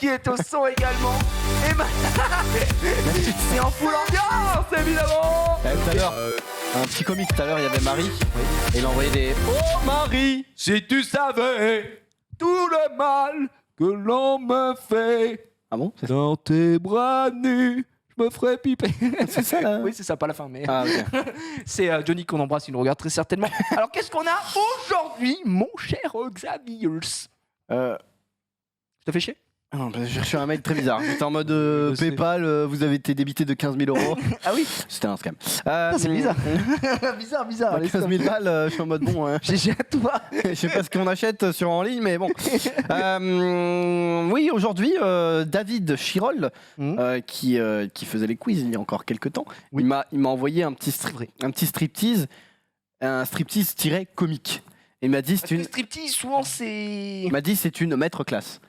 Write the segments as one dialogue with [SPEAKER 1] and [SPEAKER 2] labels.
[SPEAKER 1] qui est au son également. Et c'est en full ambiance, évidemment.
[SPEAKER 2] Tout à l'heure, un petit comique tout à l'heure, il y avait Marie. Et il a envoyé des Oh Marie,
[SPEAKER 1] si tu savais tout le mal que l'on me fait.
[SPEAKER 2] Ah bon?
[SPEAKER 1] Dans tes bras nus, je me ferais piper.
[SPEAKER 2] C'est ça là?
[SPEAKER 1] Oui, c'est ça, pas la fin, mais
[SPEAKER 2] Ah, ok.
[SPEAKER 1] c'est Johnny qu'on embrasse, il nous regarde très certainement. Alors, qu'est-ce qu'on a aujourd'hui, mon cher Xavier? Je te fais chier?
[SPEAKER 2] Ah non, j'ai reçu un mail très bizarre. J'étais en mode
[SPEAKER 1] sais.
[SPEAKER 2] PayPal, vous avez été débité de 15 000 €.
[SPEAKER 1] Ah oui.
[SPEAKER 2] C'était un scam.
[SPEAKER 1] C'est bizarre. bizarre.
[SPEAKER 2] Allez, 15 000 balles, je suis en mode bon.
[SPEAKER 1] GG à toi.
[SPEAKER 2] Je sais pas ce qu'on achète sur en ligne, mais bon. Oui, aujourd'hui, David Chirol, qui faisait les quiz il y a encore quelques temps,
[SPEAKER 1] Oui.
[SPEAKER 2] il m'a envoyé un petit striptease, un striptease comique. Et il m'a dit
[SPEAKER 1] Le striptease, souvent, c'est.
[SPEAKER 2] il m'a dit c'est une maître classe.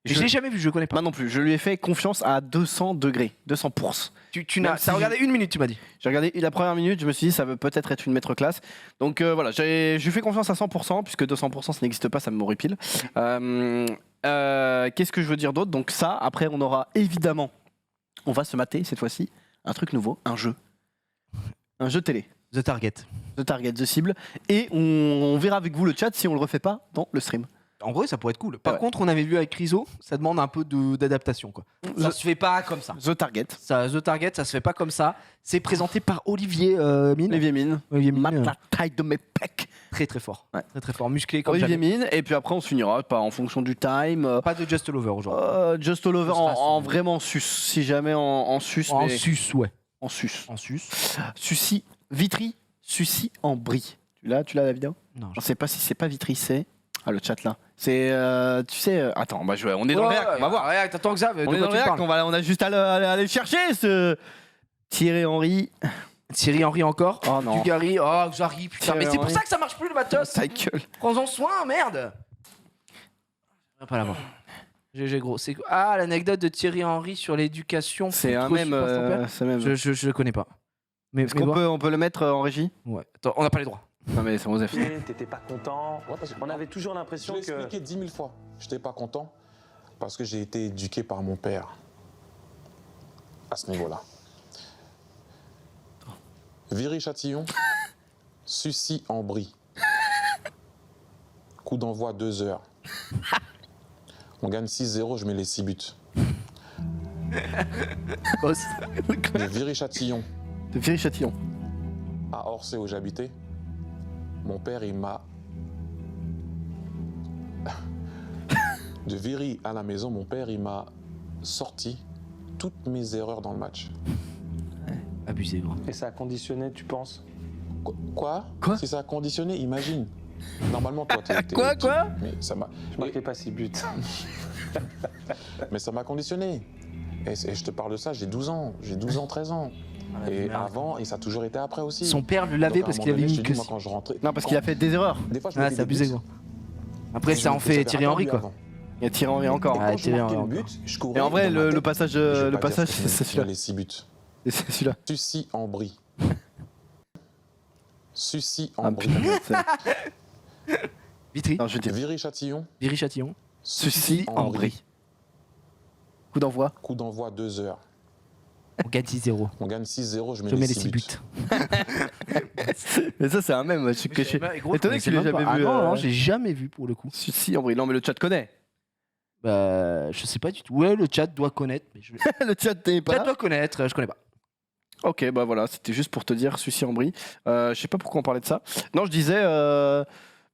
[SPEAKER 1] Je l'ai jamais vu, je connais pas.
[SPEAKER 2] Moi non plus, je lui ai fait confiance à 200 degrés, 200%.
[SPEAKER 1] T'as regardé une minute, tu m'as dit.
[SPEAKER 2] J'ai regardé la première minute, je me suis dit ça veut peut-être être une maître classe. Donc voilà, je lui fais confiance à 100%, puisque 200% ça n'existe pas, ça me m'horripile. Qu'est-ce que je veux dire d'autre? Donc ça, après on aura évidemment, on va se mater cette fois-ci, un truc nouveau, un jeu télé.
[SPEAKER 1] The Target.
[SPEAKER 2] The Target, The Cible. Et on verra avec vous le chat si on le refait pas dans le stream.
[SPEAKER 1] En vrai, ça pourrait être cool. Par contre, on avait vu avec Rizzo, ça demande un peu d'adaptation, quoi. Ça se fait pas comme ça.
[SPEAKER 2] The Target.
[SPEAKER 1] The Target, ça se fait pas comme ça. C'est présenté par Olivier Mine.
[SPEAKER 2] Olivier Mine. Mate la taille de mes pecs.
[SPEAKER 1] Très très fort.
[SPEAKER 2] Ouais.
[SPEAKER 1] Très très fort. Musclé comme
[SPEAKER 2] Olivier
[SPEAKER 1] jamais.
[SPEAKER 2] Mine. Et puis après on se finira pas en fonction du time.
[SPEAKER 1] Pas de Just Lover aujourd'hui.
[SPEAKER 2] Just All Over
[SPEAKER 1] Ce sera
[SPEAKER 2] en
[SPEAKER 1] son-
[SPEAKER 2] vraiment sus. Si jamais en sus.
[SPEAKER 1] En
[SPEAKER 2] mais
[SPEAKER 1] sus, ouais.
[SPEAKER 2] en sus.
[SPEAKER 1] En sus.
[SPEAKER 2] Sucy, Vitry, Sucy en brie. Tu l'as la vidéo?
[SPEAKER 1] Non,
[SPEAKER 2] Je sais pas si c'est pas Vitry, c'est. Ah, le chat là. C'est. Tu sais. Attends, bah, on est dans le réac, on va voir.
[SPEAKER 1] React, attends que ça.
[SPEAKER 2] On est dans le réac, on a juste à aller le chercher ce. Thierry Henry.
[SPEAKER 1] Thierry Henry encore.
[SPEAKER 2] Oh non.
[SPEAKER 1] Dugarry. Oh, j'arrive, putain.
[SPEAKER 2] Thierry
[SPEAKER 1] Mais c'est pour
[SPEAKER 2] Henry.
[SPEAKER 1] ça que ça marche plus le matos.
[SPEAKER 2] Ta gueule.
[SPEAKER 1] Prends-en soin, merde. Je vais pas l'avoir. GG gros. Ah, l'anecdote de Thierry Henry sur l'éducation.
[SPEAKER 2] C'est un
[SPEAKER 1] Trop
[SPEAKER 2] même.
[SPEAKER 1] super son père.
[SPEAKER 2] C'est même.
[SPEAKER 1] Je le connais pas. Mais
[SPEAKER 2] Est-ce qu'on on peut le mettre en régie?
[SPEAKER 1] Ouais. Attends, on n'a pas les droits.
[SPEAKER 2] Non mais c'est Osef.
[SPEAKER 3] T'étais pas content. On avait toujours l'impression
[SPEAKER 4] Je l'ai
[SPEAKER 3] que.
[SPEAKER 4] expliqué 10 000 fois. Je n'étais pas content parce que j'ai été éduqué par mon père à ce niveau-là. Viry-Châtillon, Sucy-en-Brie. Coup d'envoi 2 heures. On gagne 6-0, je mets les 6 buts.
[SPEAKER 1] Boss.
[SPEAKER 4] De Viry-Châtillon
[SPEAKER 2] De Viry-Châtillon.
[SPEAKER 4] à Orsay où j'habitais, mon père, il m'a... De Viry à la maison, mon père, il m'a sorti toutes mes erreurs dans le match.
[SPEAKER 1] Abusé, gros.
[SPEAKER 3] Et ça a conditionné, tu penses?
[SPEAKER 4] Quoi?
[SPEAKER 2] Quoi?
[SPEAKER 4] Si ça a conditionné, imagine. Normalement, toi, t'es...
[SPEAKER 2] Quoi?
[SPEAKER 4] Mais ça m'a...
[SPEAKER 3] Je marquais pas 6 buts.
[SPEAKER 4] Mais ça m'a conditionné. Et je te parle de ça, j'ai 12 ans. J'ai 12 ans, 13 ans. Et avant, et ça a toujours été après aussi.
[SPEAKER 1] Son père le lavait
[SPEAKER 4] Donc, à un
[SPEAKER 1] parce
[SPEAKER 4] moment
[SPEAKER 1] qu'il avait
[SPEAKER 4] donné,
[SPEAKER 1] mis
[SPEAKER 4] je te
[SPEAKER 1] que.
[SPEAKER 4] dis, moi, quand je rentrais...
[SPEAKER 2] Non parce qu'il a fait des erreurs.
[SPEAKER 4] Des fois, je
[SPEAKER 1] Ah,
[SPEAKER 4] mettais
[SPEAKER 1] c'est
[SPEAKER 4] des
[SPEAKER 1] abusé,
[SPEAKER 4] buts.
[SPEAKER 1] gros. Après, ça en
[SPEAKER 4] Je
[SPEAKER 1] fait Thierry
[SPEAKER 4] savais
[SPEAKER 1] Henry,
[SPEAKER 4] pas
[SPEAKER 1] quoi.
[SPEAKER 4] avant.
[SPEAKER 2] Il y a Thierry Henry encore.
[SPEAKER 1] Ah,
[SPEAKER 4] Quand je
[SPEAKER 1] Thierry
[SPEAKER 4] marquais
[SPEAKER 1] Henry
[SPEAKER 4] le
[SPEAKER 1] encore.
[SPEAKER 4] but, je courais
[SPEAKER 2] Et en vrai
[SPEAKER 4] dans ma
[SPEAKER 2] le
[SPEAKER 4] tête.
[SPEAKER 2] passage
[SPEAKER 4] Je vais
[SPEAKER 2] le
[SPEAKER 4] pas dire
[SPEAKER 2] passage
[SPEAKER 4] ce que
[SPEAKER 2] c'est
[SPEAKER 4] je
[SPEAKER 2] celui-là.
[SPEAKER 4] mets les 6 buts.
[SPEAKER 2] C'est celui-là.
[SPEAKER 4] Sucy-en-Brie. Sucy
[SPEAKER 2] Ah,
[SPEAKER 4] en Brie.
[SPEAKER 2] putain,
[SPEAKER 1] Vitry.
[SPEAKER 2] non, je dis
[SPEAKER 4] Viry-Châtillon.
[SPEAKER 1] Viry-Châtillon.
[SPEAKER 2] Sucy en brie. Coup d'envoi.
[SPEAKER 4] Coup d'envoi 2 heures.
[SPEAKER 1] On gagne 6-0.
[SPEAKER 4] On gagne 6-0, je mets
[SPEAKER 1] Je
[SPEAKER 4] les
[SPEAKER 1] mets les
[SPEAKER 4] 6
[SPEAKER 1] 6
[SPEAKER 4] buts.
[SPEAKER 1] buts.
[SPEAKER 2] Mais ça c'est un même que je étonné que tu l'aies jamais
[SPEAKER 1] Ah
[SPEAKER 2] vu.
[SPEAKER 1] non, non, j'ai jamais vu pour le coup.
[SPEAKER 2] Sucy en brie. Non mais le chat connaît.
[SPEAKER 1] Bah, je sais pas du tout. Ouais, le chat doit connaître. Mais je...
[SPEAKER 2] Le chat t'es
[SPEAKER 1] Le chat
[SPEAKER 2] pas.
[SPEAKER 1] doit connaître, je connais pas.
[SPEAKER 2] Ok, bah voilà, c'était juste pour te dire Sucy en brie. Je sais pas pourquoi on parlait de ça. Non, je disais,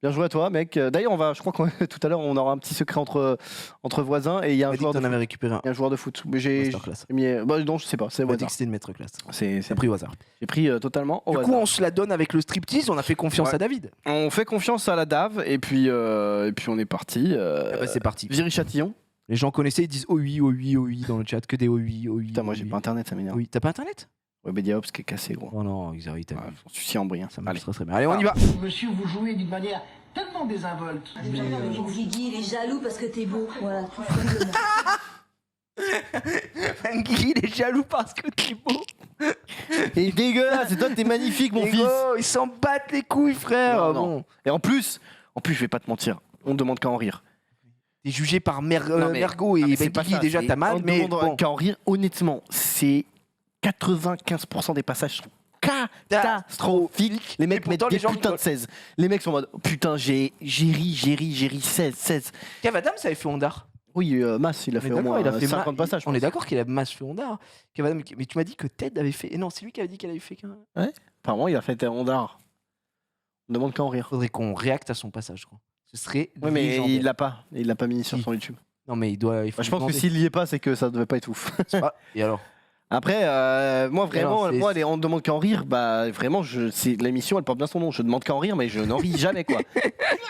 [SPEAKER 2] bien joué à toi, mec. D'ailleurs, je crois que tout à l'heure, on aura un petit secret entre voisins et il y a un joueur de
[SPEAKER 1] t'en
[SPEAKER 2] foot.
[SPEAKER 1] avais récupéré un.
[SPEAKER 2] Il y a un joueur de foot. Mais j'ai
[SPEAKER 1] Masterclass.
[SPEAKER 2] mis. Bah non, je sais pas, c'est
[SPEAKER 1] On
[SPEAKER 2] au
[SPEAKER 1] m'a dit
[SPEAKER 2] hasard.
[SPEAKER 1] que c'était une maître classe.
[SPEAKER 2] C'est
[SPEAKER 1] T'as pris au hasard.
[SPEAKER 2] J'ai pris totalement au
[SPEAKER 1] Du coup,
[SPEAKER 2] hasard.
[SPEAKER 1] on se la donne avec le striptease. On a fait confiance
[SPEAKER 2] Ouais.
[SPEAKER 1] à David.
[SPEAKER 2] On fait confiance à la DAV et puis on est parti.
[SPEAKER 1] Eh ben, c'est parti.
[SPEAKER 2] Viry-Châtillon.
[SPEAKER 1] Les gens connaissaient, ils disent oh oui, oh oui, oh oui dans le chat. Que des oh oui, oh oui.
[SPEAKER 2] Putain, moi
[SPEAKER 1] oh
[SPEAKER 2] j'ai
[SPEAKER 1] oui.
[SPEAKER 2] pas internet, ça m'énerve.
[SPEAKER 1] Oui, t'as pas internet?
[SPEAKER 2] Webedia Ops qui est cassé, gros.
[SPEAKER 1] Oh non, Xavier, t'as
[SPEAKER 2] Ouais,
[SPEAKER 1] vu.
[SPEAKER 2] Sucy en brie. Hein.
[SPEAKER 1] Ça
[SPEAKER 2] Allez.
[SPEAKER 1] marche très très bien. Allez, on y va.
[SPEAKER 5] Monsieur, vous jouez d'une manière tellement désinvolte.
[SPEAKER 6] Guigui, il est jaloux parce que t'es beau. Voilà, tout simplement.
[SPEAKER 1] Guy, il est jaloux parce que t'es beau.
[SPEAKER 2] Il est dégueulasse, et toi t'es magnifique, mon
[SPEAKER 1] Les
[SPEAKER 2] fils.
[SPEAKER 1] gros, ils s'en battent les couilles, frère.
[SPEAKER 2] Non, non.
[SPEAKER 1] Bon.
[SPEAKER 2] Et en plus, je vais pas te mentir, on demande qu'à en rire.
[SPEAKER 1] t'es jugé par
[SPEAKER 2] Non, mais-
[SPEAKER 1] Mergo
[SPEAKER 2] non,
[SPEAKER 1] et
[SPEAKER 2] mais c'est
[SPEAKER 1] Ben
[SPEAKER 2] pas
[SPEAKER 1] Guigui,
[SPEAKER 2] ça,
[SPEAKER 1] déjà
[SPEAKER 2] c'est-
[SPEAKER 1] t'as mal,
[SPEAKER 2] on
[SPEAKER 1] mais
[SPEAKER 2] demande
[SPEAKER 1] bon.
[SPEAKER 2] qu'à en rire, honnêtement, c'est 95% des passages sont catastrophiques. Les mecs
[SPEAKER 1] Et
[SPEAKER 2] mettent
[SPEAKER 1] pourtant,
[SPEAKER 2] des
[SPEAKER 1] les gens
[SPEAKER 2] putains de 16. Les mecs sont en mode putain, j'ai ri, 16.
[SPEAKER 1] Kev Adams avait fait Ondar.
[SPEAKER 2] Oui, Mas, il a
[SPEAKER 1] On est
[SPEAKER 2] fait au
[SPEAKER 1] d'accord,
[SPEAKER 2] moins
[SPEAKER 1] il a fait
[SPEAKER 2] 50 passages. je
[SPEAKER 1] On est
[SPEAKER 2] pense.
[SPEAKER 1] d'accord qu'il a masse fait Ondar. Kev Adams, mais tu m'as dit que Ted avait fait. Et non, c'est lui qui avait dit qu'elle avait fait qu'un.
[SPEAKER 2] Apparemment, il a fait Ondar. On demande qu'à en rire.
[SPEAKER 1] Faudrait qu'on réacte à son passage, quoi. Ce serait.
[SPEAKER 2] Oui, mais
[SPEAKER 1] légendaire.
[SPEAKER 2] il l'a pas mis sur
[SPEAKER 1] Si.
[SPEAKER 2] son YouTube.
[SPEAKER 1] Non, mais il doit. Il faut
[SPEAKER 2] Bah, je pense que
[SPEAKER 1] demander.
[SPEAKER 2] s'il y est pas, c'est que ça devait pas être ouf.
[SPEAKER 1] Ah, et alors
[SPEAKER 2] Après, moi vraiment,
[SPEAKER 1] Alors, c'est-
[SPEAKER 2] moi, on ne demande qu'à en rire. Bah vraiment, c'est l'émission, elle porte bien son nom. Je demande qu'à en rire, mais je n'en ris jamais, quoi.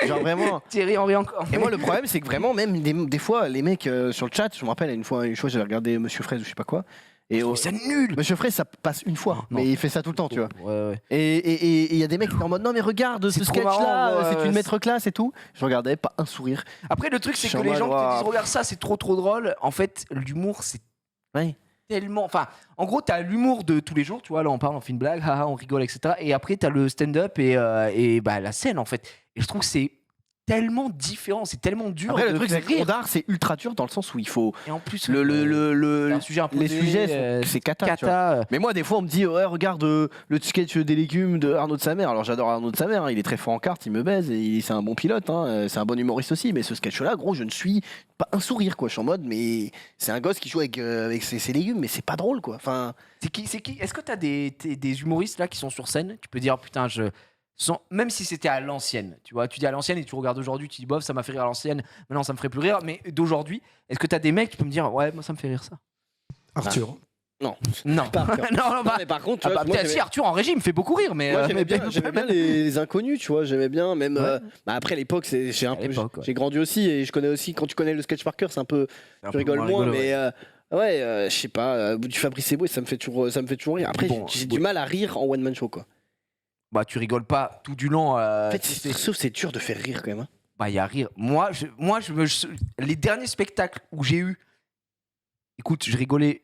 [SPEAKER 2] Genre vraiment.
[SPEAKER 1] Thierry Henry encore.
[SPEAKER 2] Et moi, le problème, c'est que vraiment, même des fois, les mecs sur le chat, je me rappelle, une fois j'avais regardé Monsieur Fraise ou je sais pas quoi. Et
[SPEAKER 1] Mais c'est nul.
[SPEAKER 2] Monsieur Fraise, ça passe une fois,
[SPEAKER 1] Non.
[SPEAKER 2] mais il fait ça tout le temps, tu vois.
[SPEAKER 1] Ouais.
[SPEAKER 2] Et il y a des mecs qui sont en mode non, mais regarde
[SPEAKER 1] C'est
[SPEAKER 2] ce
[SPEAKER 1] trop
[SPEAKER 2] sketch-là,
[SPEAKER 1] marrant, ouais,
[SPEAKER 2] c'est une
[SPEAKER 1] ouais.
[SPEAKER 2] maître classe et tout. Je regardais, pas un sourire.
[SPEAKER 1] Après, le truc, c'est
[SPEAKER 2] Je suis
[SPEAKER 1] que
[SPEAKER 2] en
[SPEAKER 1] les
[SPEAKER 2] mode,
[SPEAKER 1] gens qui te
[SPEAKER 2] waouh.
[SPEAKER 1] disent regarde ça, c'est trop drôle. En fait, l'humour, c'est
[SPEAKER 2] Ouais.
[SPEAKER 1] tellement. Enfin, en gros, t'as l'humour de tous les jours, tu vois. Là, on parle, on fait une blague, haha, on rigole, etc. Et après, t'as le stand-up et bah, la scène, en fait. Et je trouve que c'est tellement différent, c'est tellement dur.
[SPEAKER 2] Après, le
[SPEAKER 1] de
[SPEAKER 2] truc, c'est que
[SPEAKER 1] rire.
[SPEAKER 2] Ondar, c'est ultra dur dans le sens où il faut.
[SPEAKER 1] Et en plus,
[SPEAKER 2] C'est
[SPEAKER 1] un sujet imposé,
[SPEAKER 2] les sujets, c'est cata. tu vois.
[SPEAKER 1] cata.
[SPEAKER 2] Mais moi, des fois, on me dit, ouais, regarde le sketch des légumes de Arnaud de sa mère. Alors, j'adore Arnaud de sa mère, hein, il est très fort en cartes, il me baise, et c'est un bon pilote, hein, c'est un bon humoriste aussi. Mais ce sketch-là, gros, je ne suis pas un sourire, quoi. Je suis en mode, mais c'est un gosse qui joue avec ses légumes, mais c'est pas drôle, quoi. Enfin,
[SPEAKER 1] C'est qui Est-ce que t'as des humoristes là qui sont sur scène? Tu peux dire putain, même si c'était à l'ancienne, tu vois, tu dis à l'ancienne et tu regardes aujourd'hui, tu dis bof, ça m'a fait rire à l'ancienne, maintenant ça me ferait plus rire, mais d'aujourd'hui, est-ce que t'as des mecs qui peuvent me dire ouais, moi ça me fait rire ça?
[SPEAKER 7] Arthur.
[SPEAKER 2] non.
[SPEAKER 1] Non,
[SPEAKER 2] Pas Arthur.
[SPEAKER 1] non,
[SPEAKER 2] Non,
[SPEAKER 1] bah,
[SPEAKER 2] mais par contre, tu
[SPEAKER 1] ah
[SPEAKER 2] vois,
[SPEAKER 1] bah,
[SPEAKER 2] moi,
[SPEAKER 1] peut-être si Arthur en régime me fait beaucoup rire, mais
[SPEAKER 2] Moi,
[SPEAKER 1] mais
[SPEAKER 2] j'aimais bien les inconnus, tu vois, j'aimais bien, même.
[SPEAKER 1] Ouais.
[SPEAKER 2] Bah, après, l'époque,
[SPEAKER 1] À l'époque, ouais.
[SPEAKER 2] j'ai grandi aussi, et je connais aussi, quand tu connais le sketch par cœur, c'est un peu.
[SPEAKER 1] un
[SPEAKER 2] Tu
[SPEAKER 1] peu
[SPEAKER 2] rigoles moins,
[SPEAKER 1] rigolo,
[SPEAKER 2] mais.
[SPEAKER 1] ouais.
[SPEAKER 2] Je sais pas, du Fabrice Eboué, ça me fait toujours rire. Après,
[SPEAKER 1] Bon,
[SPEAKER 2] j'ai
[SPEAKER 1] oui.
[SPEAKER 2] du mal à rire en one-man show, quoi.
[SPEAKER 1] Bah tu rigoles pas tout du long.
[SPEAKER 2] En fait,
[SPEAKER 1] tu sais.
[SPEAKER 2] sauf c'est dur de faire rire quand même. Hein.
[SPEAKER 1] Bah il y a rire. Moi, les derniers spectacles où j'ai eu, écoute, je rigolais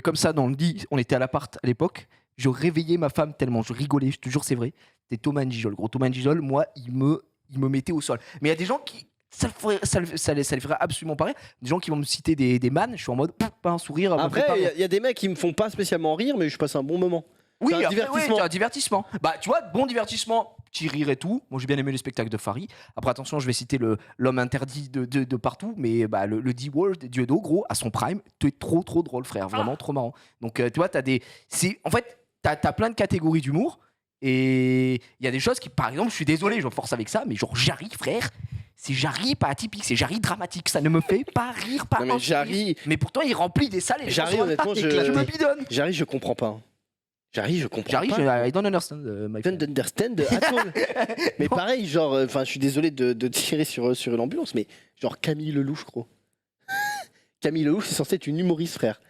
[SPEAKER 1] comme ça dans le lit. On était à l'appart à l'époque. Je réveillais ma femme tellement je rigolais. Je te jure, c'est vrai. C'était Thomas Njijol. Gros Thomas Njijol, moi, il me mettait au sol. Mais il y a des gens qui ça les ferait absolument pas rire. Des gens qui vont me citer des mannes. Je suis en mode pas un sourire. me fait
[SPEAKER 2] Après,
[SPEAKER 1] pas
[SPEAKER 2] il y a des mecs qui me font pas spécialement rire, mais je passe un bon moment.
[SPEAKER 1] Oui,
[SPEAKER 2] C'est un
[SPEAKER 1] après,
[SPEAKER 2] divertissement.
[SPEAKER 1] c'est un divertissement. Bah, tu vois, bon divertissement, petit rire et tout. Moi, j'ai bien aimé les spectacles de Fari. Après, attention, je vais citer l'homme interdit de partout, mais bah, le D-Word, Dieudo, gros, à son prime, tu es trop drôle, frère. Vraiment trop marrant. Donc, tu vois, en fait, t'as plein de catégories d'humour. Et il y a des choses qui, par exemple, je suis désolé, je force avec ça, mais genre, Jarry, frère, c'est Jarry pas atypique, c'est Jarry dramatique. Ça ne me fait pas rire, pas
[SPEAKER 2] Non, mais
[SPEAKER 1] un sourire.
[SPEAKER 2] Jarry-
[SPEAKER 1] Mais pourtant, il remplit des salles. Et les gens
[SPEAKER 2] Jarry,
[SPEAKER 1] sont
[SPEAKER 2] honnêtement,
[SPEAKER 1] là,
[SPEAKER 2] je-
[SPEAKER 1] je me bidonne.
[SPEAKER 2] Jarry, je comprends pas. Hein. Jarry, je comprends
[SPEAKER 1] Jarry,
[SPEAKER 2] pas.
[SPEAKER 1] I don't understand, my friend.
[SPEAKER 2] Don't understand at all. Mais pareil, genre, enfin, je suis désolé de tirer sur l'ambulance, mais genre Camille Lelouch, gros. Camille Lelouch, c'est censé être une humoriste, frère.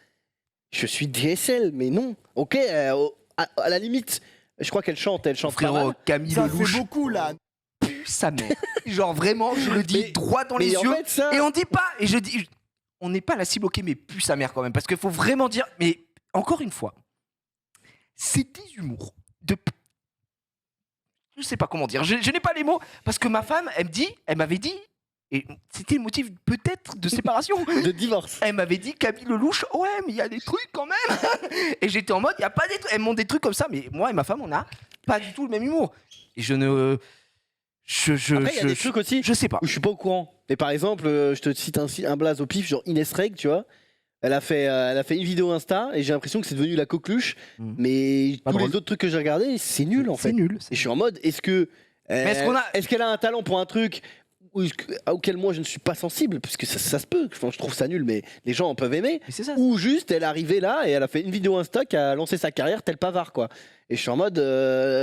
[SPEAKER 2] Je suis DSL, mais non. Ok, à la limite, je crois qu'elle chante pas
[SPEAKER 1] Frérot,
[SPEAKER 2] mal.
[SPEAKER 1] Camille
[SPEAKER 7] Ça
[SPEAKER 1] Lelouch
[SPEAKER 7] fait beaucoup là.
[SPEAKER 1] pue sa mère. Genre vraiment, je le dis
[SPEAKER 2] Mais-
[SPEAKER 1] droit dans les
[SPEAKER 2] Mais en
[SPEAKER 1] yeux.
[SPEAKER 2] fait, ça.
[SPEAKER 1] Et on dit pas, et je dis, on n'est pas la cible, ok, mais pue sa mère quand même. Parce qu'il faut vraiment dire, mais encore une fois, c'est des humours de. Je sais pas comment dire, je n'ai pas les mots, parce que ma femme, elle m'avait dit, et c'était le motif peut-être de séparation.
[SPEAKER 2] De divorce.
[SPEAKER 1] Elle m'avait dit Camille Lelouch, ouais, mais il y a des trucs quand même. Et j'étais en mode, il y a pas des trucs. Elle me montre des trucs comme ça, mais moi et ma femme, on a pas du tout le même humour. Et je ne.
[SPEAKER 2] Après, il y a des trucs aussi
[SPEAKER 1] Je sais pas.
[SPEAKER 2] où je suis pas au courant. Mais par exemple, je te cite un blaze au pif, genre Inès Reg, tu vois. Elle a fait une vidéo Insta et j'ai l'impression que c'est devenu la coqueluche.
[SPEAKER 1] Mm.
[SPEAKER 2] Mais
[SPEAKER 1] Pas
[SPEAKER 2] tous
[SPEAKER 1] drôle.
[SPEAKER 2] les autres trucs que j'ai regardés, c'est nul en fait.
[SPEAKER 1] C'est nul.
[SPEAKER 2] Et je suis en mode, est-ce que.
[SPEAKER 1] est-ce qu'on a-
[SPEAKER 2] Est-ce qu'elle a un talent pour un truc auquel moi je ne suis pas sensible, parce que ça se peut, enfin, je trouve ça nul, mais les gens en peuvent aimer,
[SPEAKER 1] Mais c'est ça.
[SPEAKER 2] ou juste elle est arrivée là et elle a fait une vidéo Insta qui a lancé sa carrière tel Pavard, quoi. Et je suis en mode,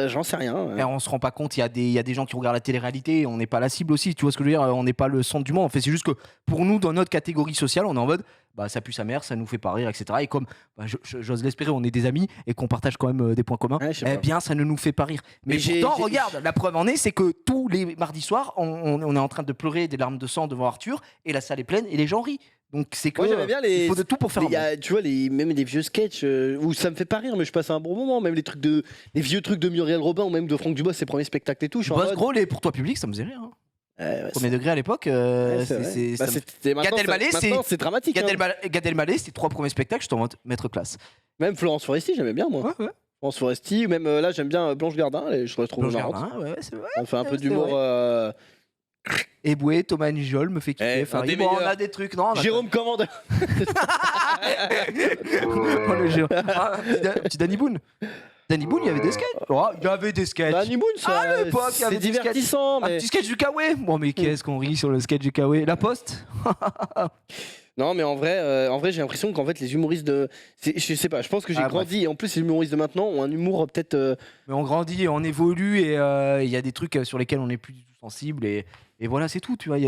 [SPEAKER 2] j'en sais rien.
[SPEAKER 1] Et on se rend pas compte, il y a des gens qui regardent la télé-réalité, on n'est pas la cible aussi, tu vois ce que je veux dire, on n'est pas le centre du monde. En fait, c'est juste que pour nous, dans notre catégorie sociale, on est en mode, bah ça pue sa mère, ça nous fait pas rire, etc. Et comme, bah, j'ose l'espérer, on est des amis et qu'on partage quand même des points communs,
[SPEAKER 2] Ouais, je sais
[SPEAKER 1] eh
[SPEAKER 2] pas.
[SPEAKER 1] bien ça ne nous fait pas rire. Mais
[SPEAKER 2] j'ai-
[SPEAKER 1] pourtant, regarde, la preuve en est, c'est que tous les mardis soirs, on est en train de pleurer des larmes de sang devant Arthur et la salle est pleine et les gens rient. Donc c'est que
[SPEAKER 2] Moi j'aimais bien les.
[SPEAKER 1] il faut de tout pour faire
[SPEAKER 2] il
[SPEAKER 1] un
[SPEAKER 2] y a, tu vois, même des vieux sketchs où ça me fait pas rire, mais je passe un bon moment. Même les vieux trucs de Muriel Robin ou même de Franck Dubos, ses premiers spectacles et tout. Je suis en
[SPEAKER 1] Boss
[SPEAKER 2] mode,
[SPEAKER 1] gros, les pour toi public, ça me faisait rire. Hein. Premier degré à l'époque,
[SPEAKER 2] Ouais,
[SPEAKER 1] c'est-
[SPEAKER 2] vrai.
[SPEAKER 1] c'est-
[SPEAKER 2] Bah,
[SPEAKER 1] ça me-
[SPEAKER 2] c'était- maintenant,
[SPEAKER 1] Gad Elmaleh,
[SPEAKER 2] maintenant, c'est dramatique. hein.
[SPEAKER 1] Gad Elmaleh, c'était 3 premiers spectacles, je t'en maître classe.
[SPEAKER 2] Même Florence Foresti, j'aimais bien moi.
[SPEAKER 1] Ouais.
[SPEAKER 2] Florence Foresti, ou même là, j'aime bien Blanche Gardin, je la trouve
[SPEAKER 1] Blanche
[SPEAKER 2] marrante.
[SPEAKER 1] Gardin, ouais, c'est vrai.
[SPEAKER 2] On fait un peu
[SPEAKER 1] c'est
[SPEAKER 2] d'humour.
[SPEAKER 1] Eboué, Thomas Nijol me fait kiffer.
[SPEAKER 2] Eh,
[SPEAKER 1] Enfin,
[SPEAKER 2] un des
[SPEAKER 1] bon, on
[SPEAKER 2] meilleurs.
[SPEAKER 1] a des trucs, non on a-
[SPEAKER 2] Jérôme Commandeur.
[SPEAKER 1] Oh, le Jérôme. Ah, petit Danny Boone. Danny Boone, il y avait des sketchs. Oh, il y avait des sketchs.
[SPEAKER 2] Danny Boone, ça,
[SPEAKER 1] À l'époque, il y avait
[SPEAKER 2] c'est
[SPEAKER 1] des sketchs.
[SPEAKER 2] divertissant.
[SPEAKER 1] Un
[SPEAKER 2] Mais...
[SPEAKER 1] petit sketch du Kawaii. Bon, mais qu'est-ce qu'on rit sur le sketch du Kawaii. La Poste.
[SPEAKER 2] Non, mais en vrai, j'ai l'impression qu'en fait, les humoristes de. Je sais pas, je pense que j'ai
[SPEAKER 1] Ah,
[SPEAKER 2] grandi. Et en plus, les humoristes de maintenant ont un humour peut-être.
[SPEAKER 1] Mais on grandit, on évolue et il y a des trucs sur lesquels on n'est plus du tout sensible et voilà, c'est tout. Tu vois,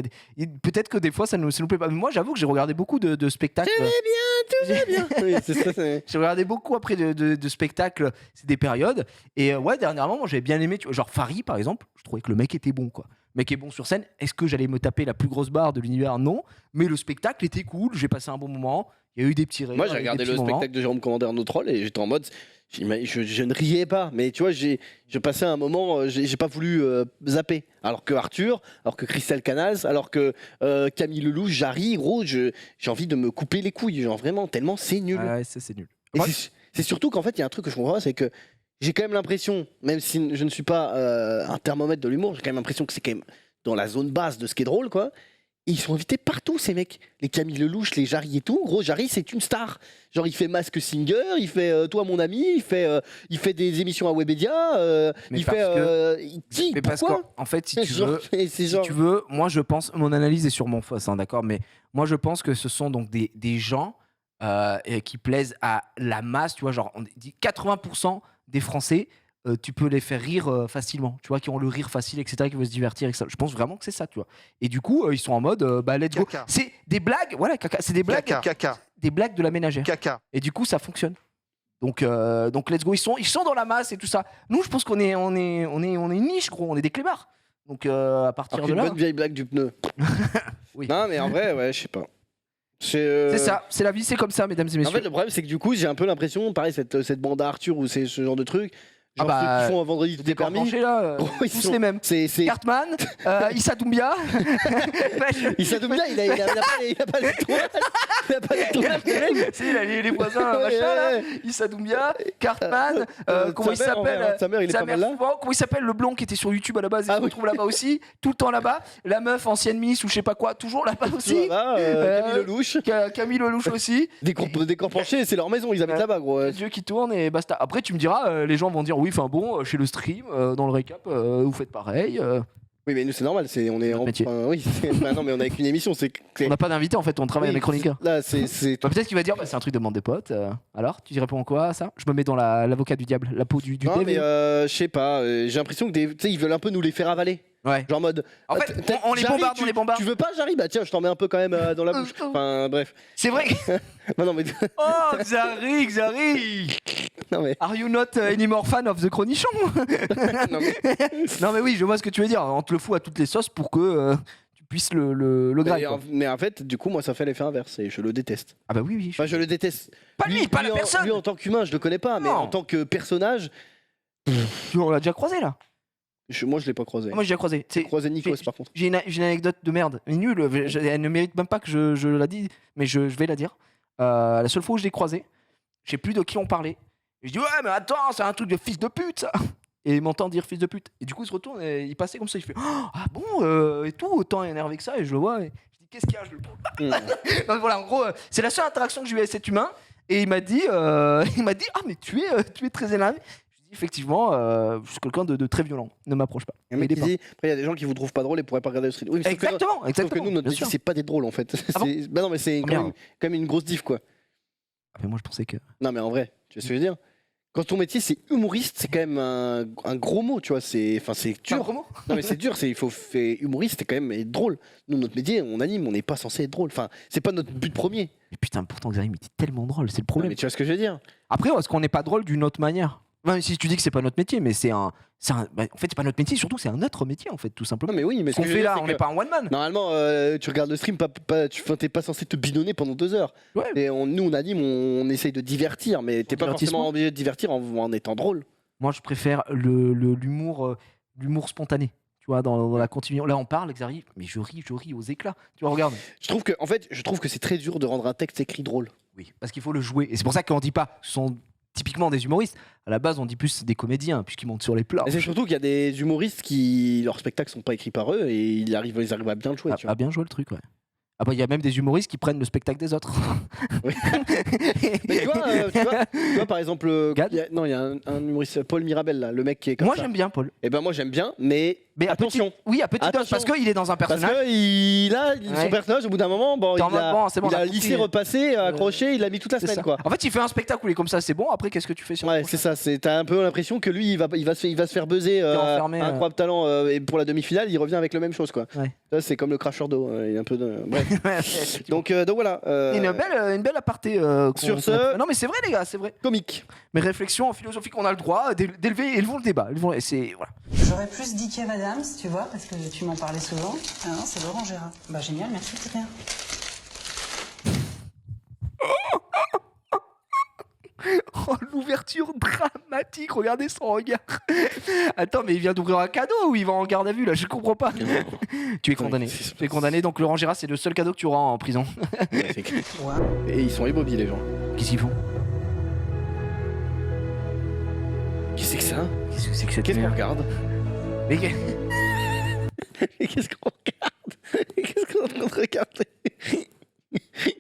[SPEAKER 1] peut-être que des fois ça nous plaît pas. Mais moi, j'avoue que j'ai regardé beaucoup de spectacles.
[SPEAKER 2] Tout va bien. Oui, c'est ça.
[SPEAKER 1] J'ai regardé beaucoup après de spectacles, c'est des périodes. Et ouais, dernièrement, moi j'avais bien aimé, tu vois, genre Farid par exemple, je trouvais que le mec était bon quoi. Le mec est bon sur scène. Est-ce que j'allais me taper la plus grosse barre de l'univers? Non. Mais le spectacle était cool, j'ai passé un bon moment. Il y a eu des petits rires.
[SPEAKER 2] Moi, j'ai
[SPEAKER 1] il y a eu des
[SPEAKER 2] regardé
[SPEAKER 1] petits
[SPEAKER 2] le
[SPEAKER 1] moments.
[SPEAKER 2] spectacle de Jérôme Commandeur No Troll et j'étais en mode. Je ne riais pas, mais tu vois, je passais un moment, j'ai pas voulu zapper. Alors que Arthur, alors que Christelle Canals, alors que Camille Lelouch, Jarry, gros, j'ai envie de me couper les couilles. Genre vraiment, tellement c'est nul.
[SPEAKER 1] Ouais, ça c'est nul.
[SPEAKER 2] Et
[SPEAKER 1] Moi-
[SPEAKER 2] c'est surtout qu'en fait, il y a un truc que je comprends pas, c'est que j'ai quand même l'impression, même si je ne suis pas un thermomètre de l'humour, j'ai quand même l'impression que c'est quand même dans la zone basse de ce qui est drôle, quoi. Et ils sont invités partout, ces mecs. Les Camille Lelouch, les Jarry et tout. Gros, Jarry, c'est une star. Genre, il fait Mask Singer, il fait Toi, mon ami, il fait des émissions à Webedia,
[SPEAKER 1] Mais
[SPEAKER 2] il
[SPEAKER 1] parce
[SPEAKER 2] fait.
[SPEAKER 1] que-
[SPEAKER 2] Qui
[SPEAKER 1] Mais parce
[SPEAKER 2] Pourquoi
[SPEAKER 1] qu'en fait, si tu
[SPEAKER 2] Genre,
[SPEAKER 1] veux,
[SPEAKER 2] c'est
[SPEAKER 1] si
[SPEAKER 2] genre-
[SPEAKER 1] tu veux, moi je pense, mon analyse est sûrement fausse, hein, d'accord, mais moi je pense que ce sont donc des gens et qui plaisent à la masse, tu vois, genre on dit 80% des Français, tu peux les faire rire facilement, tu vois, qui ont le rire facile, etc., qui veulent se divertir, etc. Je pense vraiment que c'est ça, tu vois. Et du coup, ils sont en mode, bah let's go.
[SPEAKER 7] Caca.
[SPEAKER 1] C'est des blagues, voilà, caca, c'est des blagues,
[SPEAKER 7] Caca.
[SPEAKER 1] des blagues de la ménagère.
[SPEAKER 7] Caca.
[SPEAKER 1] Et du coup, ça fonctionne. Donc let's go, ils sont dans la masse et tout ça. Nous, je pense qu'on est une niche, gros, on est des clébards. Donc à partir
[SPEAKER 2] Alors
[SPEAKER 1] de
[SPEAKER 2] qu'une
[SPEAKER 1] là,
[SPEAKER 2] bonne vieille blague du pneu.
[SPEAKER 1] Oui.
[SPEAKER 2] Non, mais en vrai, ouais, je sais pas.
[SPEAKER 1] c'est ça, c'est la vie, c'est comme ça, mesdames et
[SPEAKER 2] En
[SPEAKER 1] messieurs.
[SPEAKER 2] fait, le problème, c'est que du coup, j'ai un peu l'impression, pareil, cette bande à Arthur ou ce genre de truc, genre
[SPEAKER 1] Ah bah,
[SPEAKER 2] ceux qui font un vendredi tout
[SPEAKER 1] Des
[SPEAKER 2] est permis,
[SPEAKER 1] branchés là,
[SPEAKER 2] gros, ils
[SPEAKER 1] tous
[SPEAKER 2] sont-
[SPEAKER 1] les mêmes.
[SPEAKER 2] c'est.
[SPEAKER 1] Cartman, Issa Doumbia.
[SPEAKER 2] Issa Doumbia, il a pas l'étoile. Il a pas l'étoile.
[SPEAKER 1] Si, il a les voisins,
[SPEAKER 2] Ouais,
[SPEAKER 1] machin là.
[SPEAKER 2] ouais.
[SPEAKER 1] Issa Doumbia, Cartman, comment il
[SPEAKER 2] sa mère, en vrai,
[SPEAKER 1] s'appelle
[SPEAKER 2] hein, sa mère, il est
[SPEAKER 1] sa
[SPEAKER 2] pas
[SPEAKER 1] mère
[SPEAKER 2] mal là.
[SPEAKER 1] souvent, comment il s'appelle le blond qui était sur YouTube à la base, il
[SPEAKER 2] Ah
[SPEAKER 1] se
[SPEAKER 2] oui.
[SPEAKER 1] retrouve là-bas aussi, tout le temps là-bas. La meuf ancienne Miss ou je sais pas quoi, toujours là-bas aussi.
[SPEAKER 2] Voilà, Camille Lelouch.
[SPEAKER 1] Camille Lelouch aussi.
[SPEAKER 2] Des corps penchés, c'est leur maison, ils habitent
[SPEAKER 1] Ouais.
[SPEAKER 2] là-bas, gros.
[SPEAKER 1] Les yeux qui tournent et basta. Après, tu me diras, les gens vont dire oui, enfin bon, chez le stream, dans le récap, vous faites pareil.
[SPEAKER 2] Oui, mais nous, c'est normal, on est en.
[SPEAKER 1] Métier.
[SPEAKER 2] enfin, oui, bah non, mais on a qu'une émission,
[SPEAKER 1] On n'a pas d'invité en fait, on travaille
[SPEAKER 2] oui,
[SPEAKER 1] avec chroniqueurs.
[SPEAKER 2] Là, c'est.
[SPEAKER 1] Bah, peut-être qu'il va dire bah, c'est un truc de bande de potes. Alors, tu réponds quoi à ça? Je me mets dans l'avocat du diable, la peau du
[SPEAKER 2] Non,
[SPEAKER 1] diable.
[SPEAKER 2] mais je sais pas, j'ai l'impression que tu sais, ils veulent un peu nous les faire avaler.
[SPEAKER 1] Ouais.
[SPEAKER 2] Genre en mode.
[SPEAKER 1] En fait, on les
[SPEAKER 2] Jarry,
[SPEAKER 1] bombarde, on les bombarde.
[SPEAKER 2] Tu veux pas, Jarry? Bah tiens, je t'en mets un peu quand même dans la bouche. Enfin, bref.
[SPEAKER 1] C'est vrai.
[SPEAKER 2] Non, non, mais.
[SPEAKER 1] Oh, Xari.
[SPEAKER 2] Non, mais.
[SPEAKER 1] Are you not anymore fan of the Chronichon?
[SPEAKER 2] Non, mais.
[SPEAKER 1] Non, mais oui, je vois ce que tu veux dire. On te le fout à toutes les sauces pour que tu puisses le grailler. quoi.
[SPEAKER 2] Mais en fait, du coup, moi, ça fait l'effet inverse et je le déteste.
[SPEAKER 1] Ah bah oui, oui.
[SPEAKER 2] Enfin, je le déteste.
[SPEAKER 1] Pas lui, pas la personne.
[SPEAKER 2] Lui, en tant qu'humain, je le connais pas, mais
[SPEAKER 1] Non.
[SPEAKER 2] en tant que personnage,
[SPEAKER 1] On l'a déjà croisé là.
[SPEAKER 2] moi, je l'ai pas croisé.
[SPEAKER 1] Moi, j'ai déjà croisé.
[SPEAKER 2] J'ai croisé Nikos, par contre.
[SPEAKER 1] J'ai une anecdote de merde, mais nulle. Elle ne mérite même pas que je la dise, mais je vais la dire. La seule fois où je l'ai croisé, je sais plus de qui on parlait. Et je dis ouais, mais attends, c'est un truc de fils de pute ça. Et il m'entend dire fils de pute. Et du coup, il se retourne et il passait comme ça. Il fait oh, ah bon et tout, autant énervé que ça. Et je le vois. Et je dis qu'est-ce qu'il y a? Je le
[SPEAKER 2] Mm.
[SPEAKER 1] Donc voilà, en gros, c'est la seule interaction que j'ai eue avec cet humain. Et il m'a dit ah mais tu es très énervé. Je dis effectivement, je suis quelqu'un de très violent. Ne m'approche pas.
[SPEAKER 2] Un mec
[SPEAKER 1] Mais
[SPEAKER 2] qui
[SPEAKER 1] il est
[SPEAKER 2] dit, après, il y a des gens qui vous trouvent pas drôle et pourraient pas regarder le stream. Oui, mais
[SPEAKER 1] pas.
[SPEAKER 2] sauf que-
[SPEAKER 1] Exactement,
[SPEAKER 2] sauf
[SPEAKER 1] exactement.
[SPEAKER 2] que nous, notre
[SPEAKER 1] bien
[SPEAKER 2] métier,
[SPEAKER 1] sûr.
[SPEAKER 2] c'est pas d'être drôle en fait.
[SPEAKER 1] Ah bon
[SPEAKER 2] Bah non, mais c'est
[SPEAKER 1] Ah,
[SPEAKER 2] quand
[SPEAKER 1] merde.
[SPEAKER 2] même une grosse diff quoi.
[SPEAKER 1] Ah, mais moi, je pensais que.
[SPEAKER 2] Non, mais en vrai, tu vois ce que je veux dire? Quand ton métier c'est humoriste, c'est quand même un gros mot, tu vois. C'est
[SPEAKER 1] Tu as un
[SPEAKER 2] dur.
[SPEAKER 1] gros mot
[SPEAKER 2] Non, mais c'est dur. Il faut faire humoriste, c'est quand même être drôle. Nous, notre métier, on anime, on n'est pas censé être drôle. Enfin, c'est pas notre but premier.
[SPEAKER 1] Mais putain, pourtant, Xavier, mais t'es tellement drôle, c'est le
[SPEAKER 2] Non,
[SPEAKER 1] problème.
[SPEAKER 2] mais tu vois ce que je veux dire?
[SPEAKER 1] Après, est-ce qu'on n'est pas drôle d'une autre manière? Même si tu dis que c'est pas notre métier, mais bah, en fait, c'est pas notre métier, surtout, c'est un autre métier, en fait, tout simplement.
[SPEAKER 2] Non, mais oui, mais
[SPEAKER 1] Ce qu'on
[SPEAKER 2] que je veux
[SPEAKER 1] fait
[SPEAKER 2] dire,
[SPEAKER 1] là,
[SPEAKER 2] c'est
[SPEAKER 1] on
[SPEAKER 2] que
[SPEAKER 1] n'est pas un one-man.
[SPEAKER 2] Normalement, tu regardes le stream, t'es pas censé te bidonner pendant 2 heures.
[SPEAKER 1] Ouais.
[SPEAKER 2] Et nous, on anime, on essaye de divertir, mais t'es pas
[SPEAKER 1] Divertissement.
[SPEAKER 2] forcément obligé de divertir en étant drôle.
[SPEAKER 1] Moi, je préfère l'humour spontané. Tu vois, dans la continuité. Là, on parle, Xari, mais je ris aux éclats. Tu vois, regarde.
[SPEAKER 2] Je trouve que c'est très dur de rendre un texte écrit drôle.
[SPEAKER 1] Oui, parce qu'il faut le jouer. Et c'est pour ça qu'on dit pas, ce sont typiquement des humoristes. À la base, on dit plus des comédiens, puisqu'ils montent sur les plats.
[SPEAKER 2] Et c'est surtout qu'il y a des humoristes qui leurs spectacles sont pas écrits par eux et ils arrivent à bien le jouer. Tu vois.
[SPEAKER 1] À bien jouer le truc, ouais. Après, il y a même des humoristes qui prennent le spectacle des autres.
[SPEAKER 2] Oui. Mais tu vois, par exemple,
[SPEAKER 1] Gad
[SPEAKER 2] il y a un humoriste, Paul Mirabel, là, le mec qui est comme
[SPEAKER 1] Moi,
[SPEAKER 2] ça.
[SPEAKER 1] j'aime bien Paul.
[SPEAKER 2] Et ben moi j'aime bien, mais attention.
[SPEAKER 1] Oui, à petite dose,
[SPEAKER 2] Attention.
[SPEAKER 1] parce qu'il est dans un
[SPEAKER 2] Parce
[SPEAKER 1] personnage.
[SPEAKER 2] que son
[SPEAKER 1] Ouais.
[SPEAKER 2] personnage, au bout d'un moment,
[SPEAKER 1] T'es en mode, bon, c'est bon,
[SPEAKER 2] il
[SPEAKER 1] on
[SPEAKER 2] a
[SPEAKER 1] a
[SPEAKER 2] lissé,
[SPEAKER 1] compris.
[SPEAKER 2] repassé, accroché, il a mis toute la
[SPEAKER 1] C'est
[SPEAKER 2] semaine,
[SPEAKER 1] ça.
[SPEAKER 2] quoi.
[SPEAKER 1] En fait, il fait un spectacle où il est comme ça, c'est bon. Après, qu'est-ce que tu fais sur le
[SPEAKER 2] Ouais,
[SPEAKER 1] prochain
[SPEAKER 2] c'est ça. T'as un peu l'impression que lui, il va se faire buzzer.
[SPEAKER 1] enfermé,
[SPEAKER 2] Incroyable talent. Et pour la demi-finale, il revient avec la même chose, quoi.
[SPEAKER 1] Ouais.
[SPEAKER 2] Ça, c'est comme le cracheur d'eau. Il y a un peu de. Bref.
[SPEAKER 1] Effectivement.
[SPEAKER 2] donc voilà.
[SPEAKER 1] Une belle aparté.
[SPEAKER 2] Sur ce-
[SPEAKER 1] Non, mais c'est vrai, les gars, c'est vrai.
[SPEAKER 2] Comique.
[SPEAKER 1] Mes réflexions philosophiques, on a le droit d'élever, élevons le débat. Et c'est voilà.
[SPEAKER 7] J'aurais plus dit Kev Adams, tu vois, parce que tu m'en parlais souvent. Ah non, c'est Laurent Gérard. Bah génial, merci, c'est bien.
[SPEAKER 1] Oh, l'ouverture dramatique, regardez son regard. Attends, mais il vient d'ouvrir un cadeau ou il va en garde à vue là? Je comprends pas. Tu es condamné. Tu es condamné, donc Laurent Gérard, c'est le seul cadeau que tu auras en prison.
[SPEAKER 2] Et ils sont immobiles, les gens.
[SPEAKER 1] Qu'est-ce qu'ils font?
[SPEAKER 2] Qu'est-ce que c'est que ça?
[SPEAKER 1] Qu'est-ce que c'est que cette
[SPEAKER 2] Qu'est-ce qu'on
[SPEAKER 1] merde?
[SPEAKER 2] regarde?
[SPEAKER 1] Mais
[SPEAKER 2] Qu'est-ce qu'on regarde? Qu'est-ce qu'on est en train de regarder?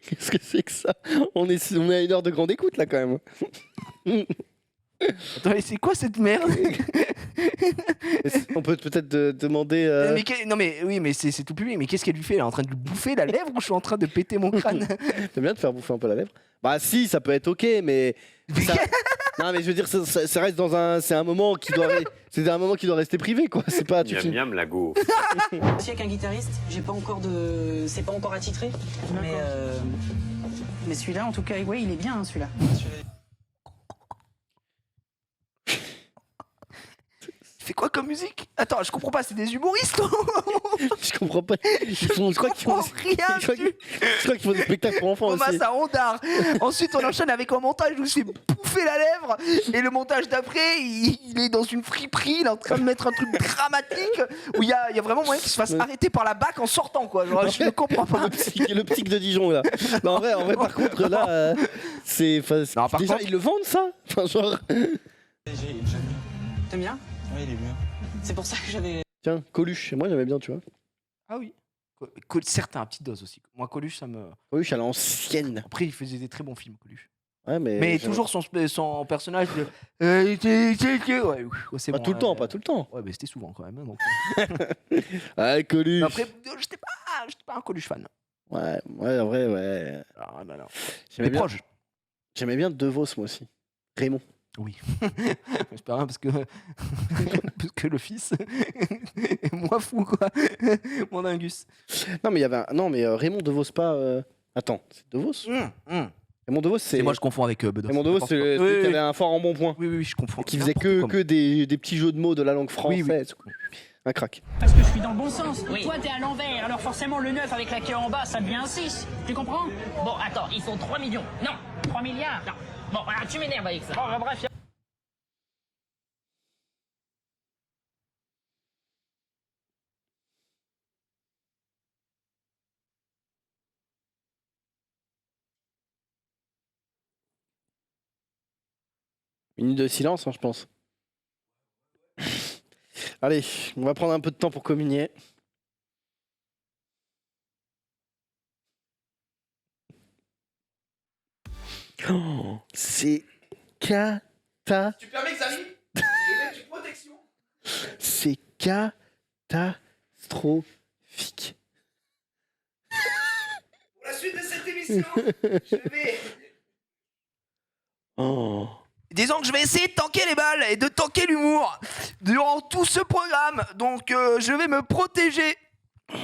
[SPEAKER 2] Qu'est-ce que c'est que ça? On est à une heure de grande écoute là quand même.
[SPEAKER 1] attends, mais c'est quoi cette merde?
[SPEAKER 2] On peut peut-être demander.
[SPEAKER 1] Non mais oui, mais c'est tout public. Mais qu'est-ce qu'elle lui fait? Elle est en train de lui bouffer la lèvre ou je suis en train de péter mon crâne?
[SPEAKER 2] T'aimes bien te faire bouffer un peu la lèvre? Bah si, ça peut être ok, mais. ça- Non mais je veux dire, ça reste dans un. C'est un moment qui doit. C'est un moment qui doit rester privé quoi. C'est pas. Tu
[SPEAKER 8] Miam
[SPEAKER 2] filmes.
[SPEAKER 8] miam la gaufre.
[SPEAKER 7] Si avec un guitariste, j'ai pas encore de. C'est pas encore attitré. Mais celui-là, en tout cas, oui, il est bien, hein, celui-là.
[SPEAKER 1] Il fait quoi comme musique? Attends, je comprends pas, c'est des humoristes?
[SPEAKER 2] Je comprends pas. Je crois qu'ils font.
[SPEAKER 1] rien
[SPEAKER 2] Je crois qu'ils font des spectacles pour enfants
[SPEAKER 1] Thomas
[SPEAKER 2] aussi.
[SPEAKER 1] à Ondar. Ensuite, on enchaîne avec un montage où il se fait bouffer la lèvre. Et le montage d'après, il est dans une friperie, il est en train de mettre un truc dramatique où il y a vraiment moyen qu'il se fasse arrêter par la BAC en sortant, quoi. Genre, je ne comprends pas.
[SPEAKER 2] Le psych de Dijon là. Non, en vrai par contre là, c'est.
[SPEAKER 1] Non, par
[SPEAKER 2] Déjà,
[SPEAKER 1] contre-
[SPEAKER 2] ils le vendent ça. Enfin, genre.
[SPEAKER 7] T'aimes bien?
[SPEAKER 3] Oui, il est bien.
[SPEAKER 7] C'est pour ça que j'avais.
[SPEAKER 2] Tiens, Coluche. Moi j'aimais bien, tu vois.
[SPEAKER 1] Ah oui. Certains à petite dose aussi. Moi, Coluche, ça me.
[SPEAKER 2] Coluche à l'ancienne.
[SPEAKER 1] Après, il faisait des très bons films, Coluche.
[SPEAKER 2] Ouais,
[SPEAKER 1] Mais toujours son personnage de. Ouais, c'est
[SPEAKER 2] Pas
[SPEAKER 1] bon,
[SPEAKER 2] tout le temps, pas tout le temps.
[SPEAKER 1] Ouais, mais c'était souvent quand même. Hein, donc...
[SPEAKER 2] Ah, Coluche.
[SPEAKER 1] Mais après, j'étais pas un Coluche fan.
[SPEAKER 2] Ouais, en vrai, ouais.
[SPEAKER 1] Ah, bah non.
[SPEAKER 2] J'aimais
[SPEAKER 1] Mais
[SPEAKER 2] bien,
[SPEAKER 1] proche.
[SPEAKER 2] j'aimais bien De Vos, moi aussi. Raymond.
[SPEAKER 1] Oui. J'espère rien parce que... parce que le fils est moins fou, quoi. Mon dingus.
[SPEAKER 2] Non, mais il y avait Non, mais Raymond De Vos, pas. Attends, c'est De Vos Raymond De Vos, c'est.
[SPEAKER 1] Et moi, je confonds avec Bedos.
[SPEAKER 2] Raymond De Vos, c'est celui qui avait un fort en bon point.
[SPEAKER 1] Oui, je confonds.
[SPEAKER 2] Qui faisait que des petits jeux de mots de la langue française. Un crack.
[SPEAKER 5] Parce que je suis dans le bon sens. Toi, t'es à l'envers, alors forcément, le 9 avec la queue en bas, ça devient un 6. Tu comprends? Bon, attends, il faut 3 millions. Non, 3 milliards. Non. Bon, voilà, tu m'énerves avec ça. Bon, bah, bref.
[SPEAKER 2] Minute de silence, hein, je pense. Allez, on va prendre un peu de temps pour communier. Oh, c'est cata.
[SPEAKER 1] Tu permets que ça arrive? Une protection.
[SPEAKER 2] C'est catastrophique.
[SPEAKER 1] Pour la suite de cette émission, je vais...
[SPEAKER 2] Oh.
[SPEAKER 1] Disons que je vais essayer de tanker les balles et de tanker l'humour durant tout ce programme. Donc je vais me protéger,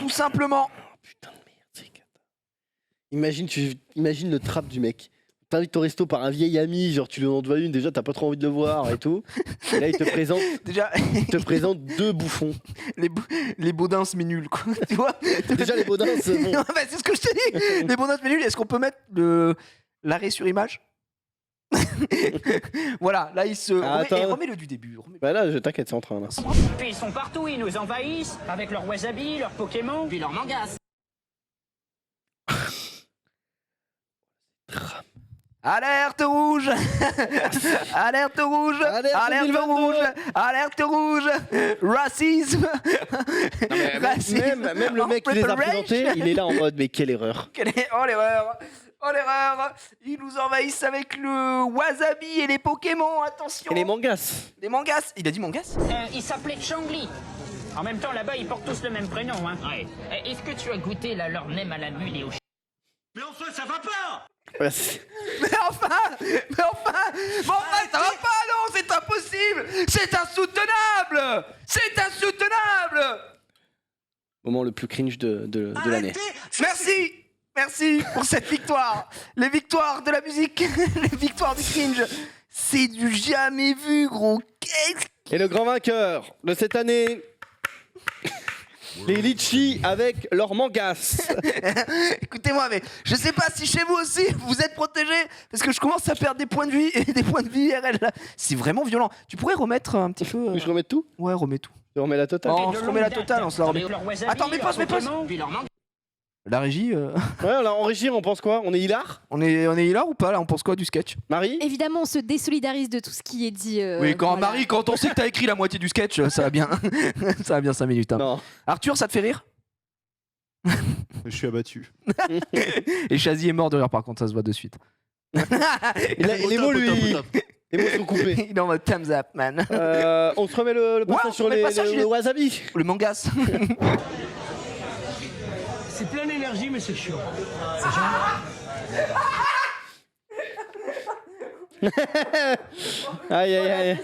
[SPEAKER 1] tout simplement.
[SPEAKER 2] Oh, putain de merde, c'est cata. Imagine le trap du mec. T'invites au resto par un vieil ami, genre tu lui en dois une, déjà t'as pas trop envie de le voir et tout. Et là il te présente deux bouffons.
[SPEAKER 1] Les Baudins mais nuls, quoi. Tu vois?
[SPEAKER 2] Déjà les Baudins, c'est bon.
[SPEAKER 1] Non, bah, c'est ce que je te dis. Les Baudins mais nuls, est-ce qu'on peut mettre l'arrêt sur image? Voilà, là il se.
[SPEAKER 2] Attends.
[SPEAKER 1] Remets-le du début.
[SPEAKER 2] Bah là, je t'inquiète, c'est en train là.
[SPEAKER 5] Puis ils sont partout, ils nous envahissent avec leurs wasabi, leurs Pokémon, puis leurs mangas.
[SPEAKER 1] Alerte rouge. Alerte rouge.
[SPEAKER 2] Alerte 2022.
[SPEAKER 1] rouge. Alerte rouge. Racisme.
[SPEAKER 2] Non, mais
[SPEAKER 1] Racisme.
[SPEAKER 2] même le mec qui les a présentés, il est là en mode mais quelle erreur.
[SPEAKER 1] Oh l'erreur. Oh l'erreur. Ils nous envahissent avec le wasabi et les Pokémon. Attention.
[SPEAKER 2] Et les mangas.
[SPEAKER 1] Les mangas. Il a dit mangas.
[SPEAKER 5] Il s'appelait Changli. En même temps, là-bas, ils portent tous le même prénom. Hein. Ouais. Est-ce que tu as goûté la leur nem à la mule et au
[SPEAKER 2] Ouais,
[SPEAKER 1] Mais enfin, ça va pas, non, c'est impossible. C'est insoutenable. C'est insoutenable.
[SPEAKER 2] moment le plus cringe de l'année.
[SPEAKER 1] Merci pour cette victoire. Les victoires de la musique, les victoires du cringe. C'est du jamais vu, gros.
[SPEAKER 2] Et le grand vainqueur de cette année, les litchis avec leurs mangas.
[SPEAKER 1] Écoutez-moi, mais je sais pas si chez vous aussi vous êtes protégés, parce que je commence à perdre des points de vie et des points de vie IRL là. C'est vraiment violent. Tu pourrais remettre un petit peu.
[SPEAKER 2] Je remets tout.
[SPEAKER 1] Ouais, remets tout.
[SPEAKER 2] Je remets la totale.
[SPEAKER 1] Oh, on se remet la totale, on se la remet. Attends, mais pause. La régie,
[SPEAKER 2] Ouais, là en régie, on pense quoi? On est hilar?
[SPEAKER 1] on est hilar ou pas là? On pense quoi du sketch?
[SPEAKER 2] Marie?
[SPEAKER 8] Évidemment, on se désolidarise de tout ce qui est dit.
[SPEAKER 1] Oui, quand
[SPEAKER 8] voilà.
[SPEAKER 1] Marie, quand on sait que t'as écrit la moitié du sketch, ça va bien. Ça va bien 5 minutes. Hein.
[SPEAKER 2] Non.
[SPEAKER 1] Arthur, ça te fait rire?
[SPEAKER 9] Je suis abattu.
[SPEAKER 1] Et Chazy est mort de rire par contre, ça se voit de suite.
[SPEAKER 2] Les mots, lui. Les mots sont coupés.
[SPEAKER 1] Il est en mode thumbs up, man.
[SPEAKER 2] On se remet le passage
[SPEAKER 1] on
[SPEAKER 2] sur
[SPEAKER 1] remet le passage,
[SPEAKER 2] le wasabi.
[SPEAKER 1] Le mangas.
[SPEAKER 5] C'est plein d'énergie, mais c'est chiant.
[SPEAKER 2] Aïe aïe aïe.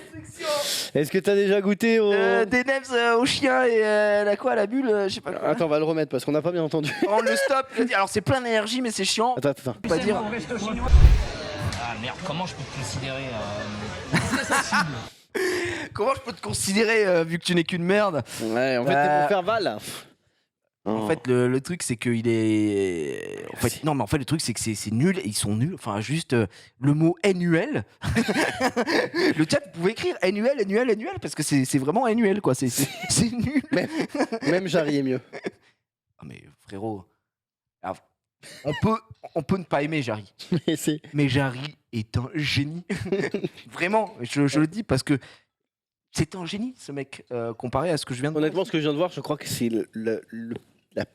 [SPEAKER 2] Est-ce que t'as déjà goûté au...
[SPEAKER 1] Des nems au chien et la bulle, je sais pas quoi.
[SPEAKER 2] Attends, on va le remettre parce qu'on n'a pas bien entendu.
[SPEAKER 1] On le stop. Alors c'est plein d'énergie, mais c'est chiant.
[SPEAKER 2] Attends.
[SPEAKER 1] On va dire.
[SPEAKER 5] Ah merde, comment je peux te considérer
[SPEAKER 1] Comment je peux te considérer vu que tu n'es qu'une merde?
[SPEAKER 2] Ouais, en fait, t'es pour faire Val.
[SPEAKER 1] En fait, le truc, c'est qu'il est. En fait, non, mais en fait, le truc, c'est que c'est nul. Ils sont nuls. Enfin, juste le mot annuel. Le chat, vous pouvez écrire annuel, parce que c'est vraiment annuel, quoi. C'est nul.
[SPEAKER 2] Même Jarry est mieux.
[SPEAKER 1] Ah, mais frérot. Alors, on peut ne pas aimer Jarry. Mais Jarry est un génie. Vraiment, je le dis parce que c'est un génie, ce mec, comparé à ce que je viens de
[SPEAKER 2] Honnêtement, ce que je viens de voir, je crois que c'est le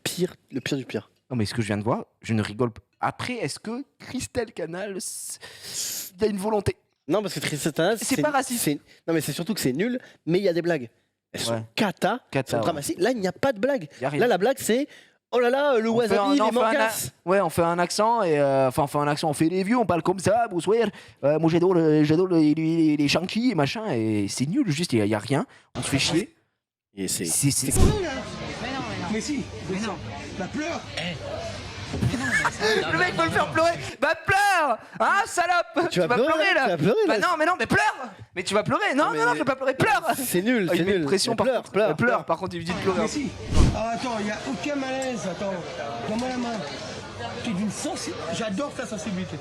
[SPEAKER 2] pire du pire.
[SPEAKER 1] Non, mais ce que je viens de voir, je ne rigole pas. Après, est-ce que Christelle Canal, il y a une volonté?
[SPEAKER 2] Non, parce que Christelle Canal,
[SPEAKER 1] c'est pas raciste.
[SPEAKER 2] Non, mais c'est surtout que c'est nul, mais il y a des blagues. Elles sont cata, sont dramatique. Là, il n'y a pas de blague. Là, la blague, c'est oh là là, le wasabi, les mangas.
[SPEAKER 1] Ouais, on fait un accent et on fait les vieux, on parle comme ça, bonsoir. Moi, j'adore les Shang-Chi et machin, et c'est nul, juste, il y a rien. On se fait chier.
[SPEAKER 2] Et c'est
[SPEAKER 5] Mais si, mais non. Bah pleure.
[SPEAKER 1] Le mec veut le faire pleurer. Bah pleure. Hein, salope. Tu vas pleurer là.
[SPEAKER 2] Tu vas pleurer là.
[SPEAKER 1] Bah non, mais pleure. Mais tu vas pleurer. Non, je vais pas pleurer. Pleure.
[SPEAKER 2] C'est nul,
[SPEAKER 1] Il
[SPEAKER 2] c'est
[SPEAKER 1] met
[SPEAKER 2] nul.
[SPEAKER 1] une pression par contre. Pleure. Par contre, il lui dit de pleurer.
[SPEAKER 5] Mais si. Ah, attends, il n'y a aucun malaise. Attends, donne-moi la main. Tu es d'une sensibilité. J'adore ta sensibilité.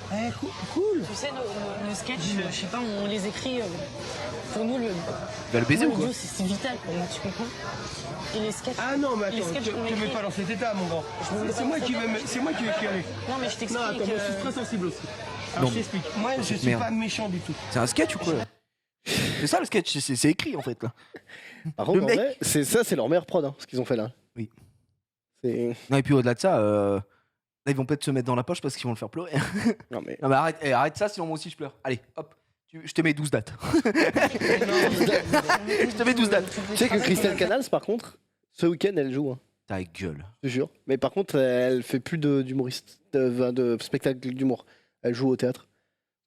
[SPEAKER 5] Eh, cool.
[SPEAKER 10] Tu sais, nos sketchs, je sais pas, on les écrit. Pour nous,
[SPEAKER 1] Il va le baiser ou quoi?
[SPEAKER 10] c'est vital pour moi, tu comprends? Et les sketchs.
[SPEAKER 5] Ah non, mais attends,
[SPEAKER 10] les sketchs
[SPEAKER 5] tu ne mets pas dans cet état, mon grand. C'est moi qui vais aller.
[SPEAKER 10] Non, mais je t'explique.
[SPEAKER 5] Non, attends, moi, je suis très sensible aussi. Alors,
[SPEAKER 1] Non,
[SPEAKER 5] je t'explique. Moi, je suis
[SPEAKER 1] merde.
[SPEAKER 5] pas méchant du tout.
[SPEAKER 1] C'est un sketch ou quoi? C'est ça le sketch, c'est écrit en fait là.
[SPEAKER 2] Par contre,
[SPEAKER 1] Le
[SPEAKER 2] en
[SPEAKER 1] mec-
[SPEAKER 2] vrai, c'est leur meilleure prod, ce qu'ils ont fait là.
[SPEAKER 1] Oui.
[SPEAKER 2] C'est...
[SPEAKER 1] Non, et puis au-delà de ça, là, ils vont peut-être se mettre dans la poche parce qu'ils vont le faire pleurer.
[SPEAKER 2] Non mais...
[SPEAKER 1] Non, mais arrête ça, sinon moi aussi je pleure. Allez, hop. Je te mets 12 dates. Je te mets 12 dates.
[SPEAKER 2] Tu sais que Christelle Canals, par contre, ce week-end, elle joue. Hein,
[SPEAKER 1] Ta gueule.
[SPEAKER 2] je te jure. Mais par contre, elle fait plus d'humoriste, de spectacle d'humour. Elle joue au théâtre.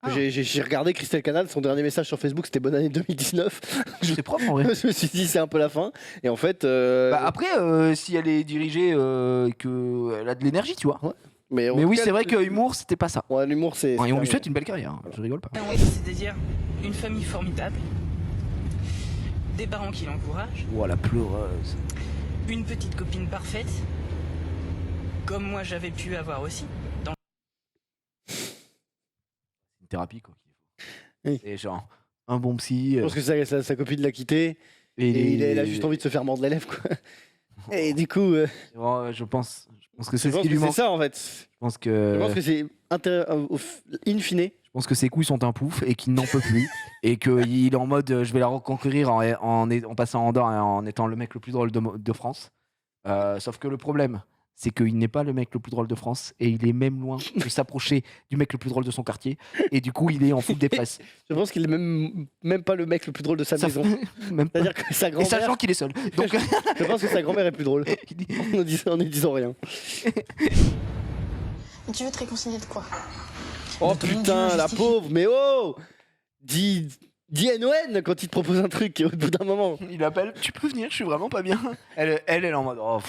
[SPEAKER 1] Ah.
[SPEAKER 2] J'ai regardé Christelle Canal, son dernier message sur Facebook, c'était bonne année 2019.
[SPEAKER 1] C'est propre en vrai.
[SPEAKER 2] Je me suis dit, c'est un peu la fin. Et en fait...
[SPEAKER 1] Bah, après, si elle est dirigée et qu'elle a de l'énergie, tu vois.
[SPEAKER 2] Ouais. Mais
[SPEAKER 1] oui, c'est vrai que humour, c'était pas ça.
[SPEAKER 2] Ouais, l'humour, c'est...
[SPEAKER 1] Et on lui souhaite une belle carrière, hein. Je rigole pas.
[SPEAKER 10] C'est-à-dire une famille formidable, des parents qui l'encouragent,
[SPEAKER 1] Oh, la pleureuse.
[SPEAKER 10] une petite copine parfaite, comme moi j'avais pu avoir aussi.
[SPEAKER 1] thérapie, quoi.
[SPEAKER 2] Oui.
[SPEAKER 1] Et genre, un bon psy.
[SPEAKER 2] Je pense que sa copine l'a quitté et il a juste envie de se faire mordre les lèvres, quoi. Et du coup,
[SPEAKER 1] je pense que c'est ce qui lui manque.
[SPEAKER 2] C'est ça en fait.
[SPEAKER 1] Je pense que
[SPEAKER 2] c'est in fine.
[SPEAKER 1] Je pense que ses couilles sont un pouf et qu'il n'en peut plus et qu'il est en mode je vais la reconquérir en passant en dehors et en étant le mec le plus drôle de France. Sauf que le problème, c'est qu'il n'est pas le mec le plus drôle de France et il est même loin de s'approcher du mec le plus drôle de son quartier et du coup il est en full dépresse.
[SPEAKER 2] Je pense qu'il est même pas le mec le plus drôle de sa maison. C'est-à-dire que sa grand-mère...
[SPEAKER 1] Et sachant qu'il est seul. Donc...
[SPEAKER 2] je pense que sa grand-mère est plus drôle. En ne disant rien.
[SPEAKER 11] Tu veux te réconcilier de quoi?
[SPEAKER 2] Oh putain, la pauvre, mais oh! Dis NON quand il te propose un truc au bout d'un moment.
[SPEAKER 1] Il appelle, tu peux venir, je suis vraiment pas bien. Elle est en mode, oh,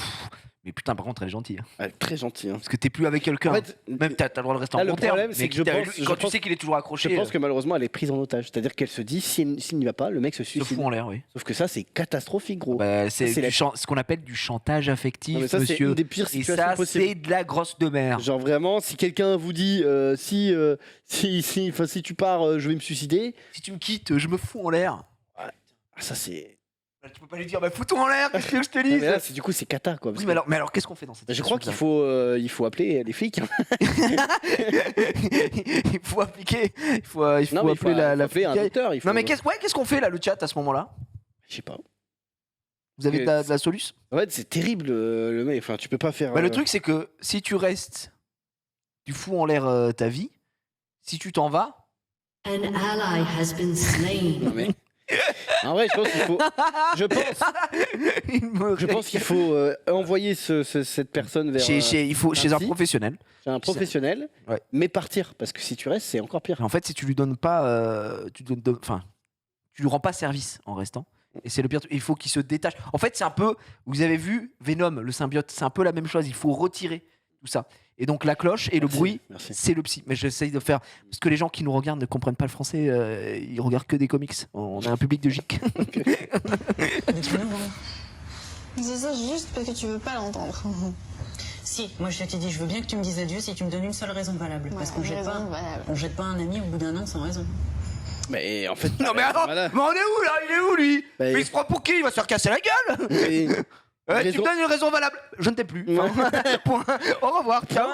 [SPEAKER 1] mais putain, par contre, elle est gentille.
[SPEAKER 2] Elle est très gentille.
[SPEAKER 1] Parce que t'es plus avec quelqu'un.
[SPEAKER 2] En fait,
[SPEAKER 1] même t'as le droit de rester en
[SPEAKER 2] le
[SPEAKER 1] bon terme.
[SPEAKER 2] problème, c'est que
[SPEAKER 1] quand tu sais qu'il est toujours accroché.
[SPEAKER 2] Je pense que malheureusement, elle est prise en otage. C'est-à-dire qu'elle se dit, s'il n'y va pas, le mec se
[SPEAKER 1] Se
[SPEAKER 2] suicide.
[SPEAKER 1] fout en l'air, oui.
[SPEAKER 2] Sauf que ça, c'est catastrophique, gros.
[SPEAKER 1] Bah, c'est ce qu'on appelle du chantage affectif,
[SPEAKER 2] non, mais ça,
[SPEAKER 1] monsieur.
[SPEAKER 2] C'est une des pires
[SPEAKER 1] Et
[SPEAKER 2] situations
[SPEAKER 1] ça,
[SPEAKER 2] possibles.
[SPEAKER 1] c'est de la grosse de mer.
[SPEAKER 2] Genre vraiment, si quelqu'un vous dit, si tu pars, je vais me suicider.
[SPEAKER 1] Si tu me quittes, je me fous en l'air.
[SPEAKER 2] Ah, ça c'est.
[SPEAKER 1] Tu peux pas lui dire, bah fous-toi en l'air, qu'est-ce que je te dis?
[SPEAKER 2] Mais là, du coup, c'est cata, quoi.
[SPEAKER 1] Oui, mais alors qu'est-ce qu'on fait dans cette
[SPEAKER 2] situation? Je crois qu'il faut appeler les flics.
[SPEAKER 1] Il faut appeler la
[SPEAKER 2] flic. Un docteur.
[SPEAKER 1] Non, mais qu'est-ce qu'on fait là, le chat, à ce moment-là?
[SPEAKER 2] Je sais pas.
[SPEAKER 1] Vous avez de la solution?
[SPEAKER 2] En fait, c'est terrible, le mec. Enfin, tu peux pas faire.
[SPEAKER 1] Bah, le truc, c'est que si tu restes, tu fous en l'air ta vie. Si tu t'en vas.
[SPEAKER 6] An ally has been slain.
[SPEAKER 2] Non, mais. En vrai, je pense qu'il faut envoyer cette personne vers
[SPEAKER 1] chez un professionnel.
[SPEAKER 2] Chez un professionnel,
[SPEAKER 1] ouais.
[SPEAKER 2] Mais partir, parce que si tu restes, c'est encore pire.
[SPEAKER 1] En fait, si tu lui donnes pas, tu lui rends pas service en restant. Et c'est le pire. Il faut qu'il se détache. En fait, c'est un peu. Vous avez vu Venom, le symbiote, c'est un peu la même chose. Il faut retirer tout ça. Et donc la cloche et le bruit, c'est le psy. Mais j'essaye de faire parce que les gens qui nous regardent ne comprennent pas le français. Ils regardent que des comics. On a un public de geek.
[SPEAKER 11] C'est ça juste parce que tu veux pas l'entendre.
[SPEAKER 10] Si, moi je t'ai dit, je veux bien que tu me dises adieu si tu me donnes une seule raison valable. Ouais, parce qu'on jette pas un ami au bout d'un an sans raison.
[SPEAKER 2] Mais en fait.
[SPEAKER 1] Non mais attends, mais on est où là? Il est où lui? Mais il se prend pour qui? Il va se faire casser la gueule. Tu me donnes une raison valable. Je ne t'ai plus. Point. Au revoir. Ciao.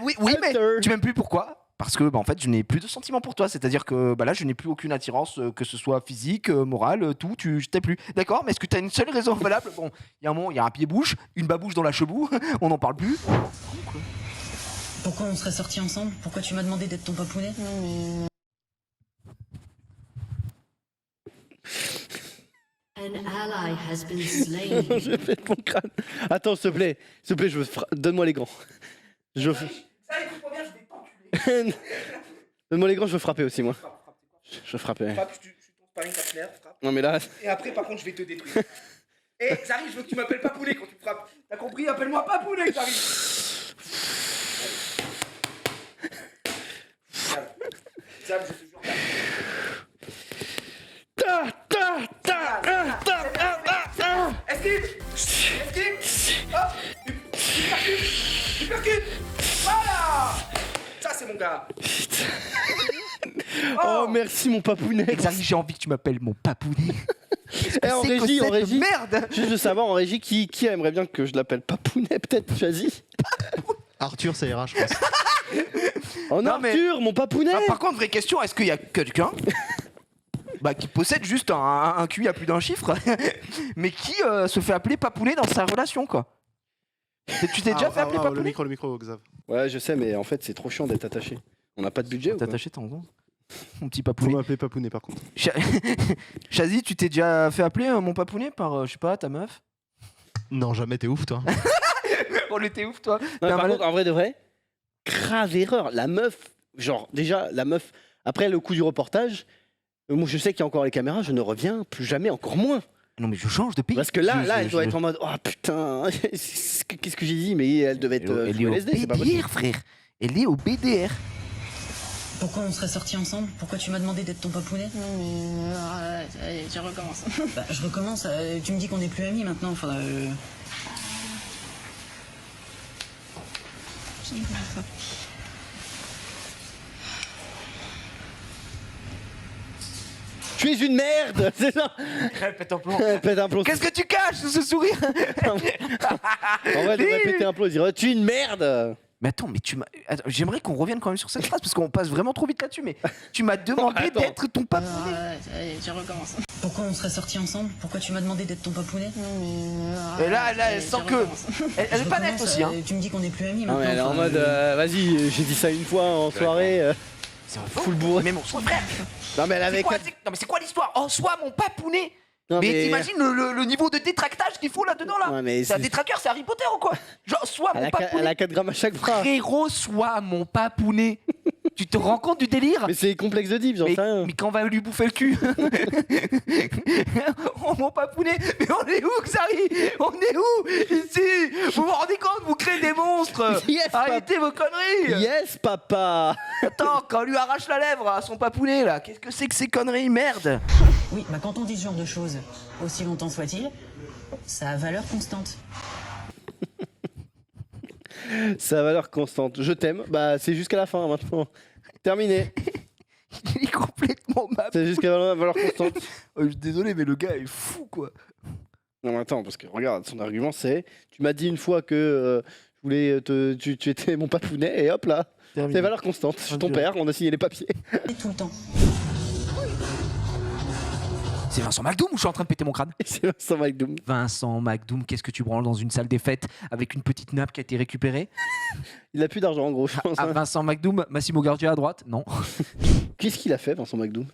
[SPEAKER 1] Oui, mais tu m'aimes plus. Pourquoi? Parce que en fait, je n'ai plus de sentiments pour toi. C'est-à-dire que là, je n'ai plus aucune attirance, que ce soit physique, morale, tout. Je t'ai plus. D'accord? Mais est-ce que tu as une seule raison valable? Bon, il y a un moment, il y a un pied-bouche, une babouche dans la chebou. On n'en parle plus.
[SPEAKER 10] Pourquoi on serait sortis ensemble? Pourquoi tu m'as demandé d'être ton papounet?
[SPEAKER 6] An ally has been slain.
[SPEAKER 2] Je fais mon crâne. Attends, s'il te plaît, donne-moi les gants.
[SPEAKER 1] Ça, écoute-moi bien, je vais t'enculer.
[SPEAKER 2] Donne-moi les gants, je veux frapper aussi, moi. Je veux frapper.
[SPEAKER 1] Frappe, je suis ton sparring partner, frappe.
[SPEAKER 2] Non, mais là.
[SPEAKER 1] Et après, par contre, je vais te détruire. Et Xari, je veux que tu m'appelles Papounet quand tu me frappes. T'as compris? Appelle-moi Papounet, Xari. Sam, je te jure. Esquive. Hop. Tu percutes. Voilà. Ça, c'est mon gars.
[SPEAKER 2] Oh, merci mon papounet.
[SPEAKER 1] Xari, j'ai envie que tu m'appelles mon Papounet.
[SPEAKER 2] En régie,
[SPEAKER 1] merde.
[SPEAKER 2] Juste de savoir en régie qui aimerait bien que je l'appelle Papounet, peut-être, choisi.
[SPEAKER 9] Arthur, ça ira, je pense.
[SPEAKER 2] Oh non, Arthur, mon Papounet.
[SPEAKER 1] Par contre, vraie question, est-ce qu'il y a quelqu'un qui possède juste un QI à plus d'un chiffre, mais qui se fait appeler Papounet dans sa relation, quoi? Tu t'es déjà fait appeler Papounet?
[SPEAKER 9] Le micro, Xav.
[SPEAKER 2] Ouais, je sais, mais en fait, c'est trop chiant d'être attaché. On n'a pas de budget.
[SPEAKER 1] T'es attaché, t'en compte? Mon petit
[SPEAKER 9] Faut
[SPEAKER 1] Papounet.
[SPEAKER 9] m'appeler Papounet, par contre.
[SPEAKER 1] Chazi, tu t'es déjà fait appeler mon Papounet par, je sais pas, ta meuf?
[SPEAKER 9] Non, jamais, t'es ouf, toi.
[SPEAKER 1] Oh, t'es ouf, toi.
[SPEAKER 2] Non, par contre, en vrai de vrai, grave erreur. La meuf, genre, déjà, la meuf, après le coup du reportage, moi je sais qu'il y a encore les caméras, je ne reviens plus jamais, encore moins.
[SPEAKER 1] Non, mais je change de pays.
[SPEAKER 2] Parce que là, elle doit être en mode, oh putain, qu'est-ce que j'ai dit? Mais elle devait être
[SPEAKER 1] elle est au
[SPEAKER 2] LSD, c'est pas possible.
[SPEAKER 1] BDR, frère. Elle est au BDR.
[SPEAKER 10] Pourquoi on serait sortis ensemble? Pourquoi tu m'as demandé d'être ton papounet?
[SPEAKER 11] Allez, je recommence.
[SPEAKER 10] Je recommence, tu me dis qu'on n'est plus amis maintenant, enfin...
[SPEAKER 2] Tu es une merde. C'est ça.
[SPEAKER 1] Pète un plomb.
[SPEAKER 2] Pète un plomb.
[SPEAKER 1] Qu'est-ce que tu caches sous ce sourire?
[SPEAKER 2] En vrai, elle devrait péter un plomb et dire tu es une merde.
[SPEAKER 1] Mais attends, mais tu m'as. Attends, j'aimerais qu'on revienne quand même sur cette phrase parce qu'on passe vraiment trop vite là-dessus. Mais tu m'as demandé
[SPEAKER 2] Attends.
[SPEAKER 1] d'être ton papounet.
[SPEAKER 10] Allez, tu recommences. Pourquoi on serait sortis ensemble? Pourquoi tu m'as demandé d'être ton papounet?
[SPEAKER 1] Et là, elle sent que. Elle est pas nette aussi, hein.
[SPEAKER 10] Tu me dis qu'on n'est plus amis
[SPEAKER 2] Non,
[SPEAKER 10] maintenant.
[SPEAKER 2] mais elle est en
[SPEAKER 10] enfin,
[SPEAKER 2] mode vas-y, j'ai dit ça une fois en soirée.
[SPEAKER 1] C'est un
[SPEAKER 2] full bourré.
[SPEAKER 1] Mais mon frère.
[SPEAKER 2] Non, mais elle avait.
[SPEAKER 1] Non, mais c'est quoi l'histoire? En soi, mon papounet.
[SPEAKER 2] Non,
[SPEAKER 1] mais t'imagines le niveau de détractage qu'il faut là-dedans là?
[SPEAKER 2] Ouais, mais
[SPEAKER 1] c'est un
[SPEAKER 2] c'est-
[SPEAKER 1] détraqueur, c'est Harry Potter ou quoi? Genre, soit
[SPEAKER 2] Elle
[SPEAKER 1] mon
[SPEAKER 2] a
[SPEAKER 1] papounet.
[SPEAKER 2] 4 grammes à chaque bras.
[SPEAKER 1] Frérot, soit mon papounet. Tu te rends compte du délire?
[SPEAKER 2] Mais c'est complexe de deep, j'en sais rien.
[SPEAKER 1] Mais quand on va lui bouffer le cul. Oh mon papounet. Mais on est où, Xari? On est où? Ici. Vous vous rendez compte? Vous créez des monstres.
[SPEAKER 2] Yes,
[SPEAKER 1] Arrêtez vos conneries.
[SPEAKER 2] Yes, papa.
[SPEAKER 1] Attends, quand on lui arrache la lèvre à son papounet là, qu'est-ce que c'est que ces conneries? Merde.
[SPEAKER 10] Oui, bah quand on dit ce genre de choses, aussi longtemps soit-il, ça a valeur constante.
[SPEAKER 2] Ça a valeur constante. Je t'aime. Bah, c'est jusqu'à la fin maintenant. Terminé.
[SPEAKER 1] Il est complètement map.
[SPEAKER 2] C'est jusqu'à la valeur constante.
[SPEAKER 1] Je suis désolé, mais le gars est fou quoi.
[SPEAKER 2] Non, mais attends, parce que regarde, son argument c'est tu m'as dit une fois que je voulais tu étais mon papounet et hop là.
[SPEAKER 1] Terminé.
[SPEAKER 2] C'est valeur constante. Je suis ton père, on a signé les papiers.
[SPEAKER 10] Et tout le temps.
[SPEAKER 1] C'est Vincent McDoom ou je suis en train de péter mon crâne?
[SPEAKER 2] C'est Vincent McDoom.
[SPEAKER 1] Vincent McDoom, qu'est-ce que tu branles dans une salle des fêtes avec une petite nappe qui a été récupérée?
[SPEAKER 2] Il a plus d'argent en gros, je pense.
[SPEAKER 1] Ah, Vincent McDoom, Massimo Gardia à droite? Non.
[SPEAKER 2] Qu'est-ce qu'il a fait, Vincent McDoom?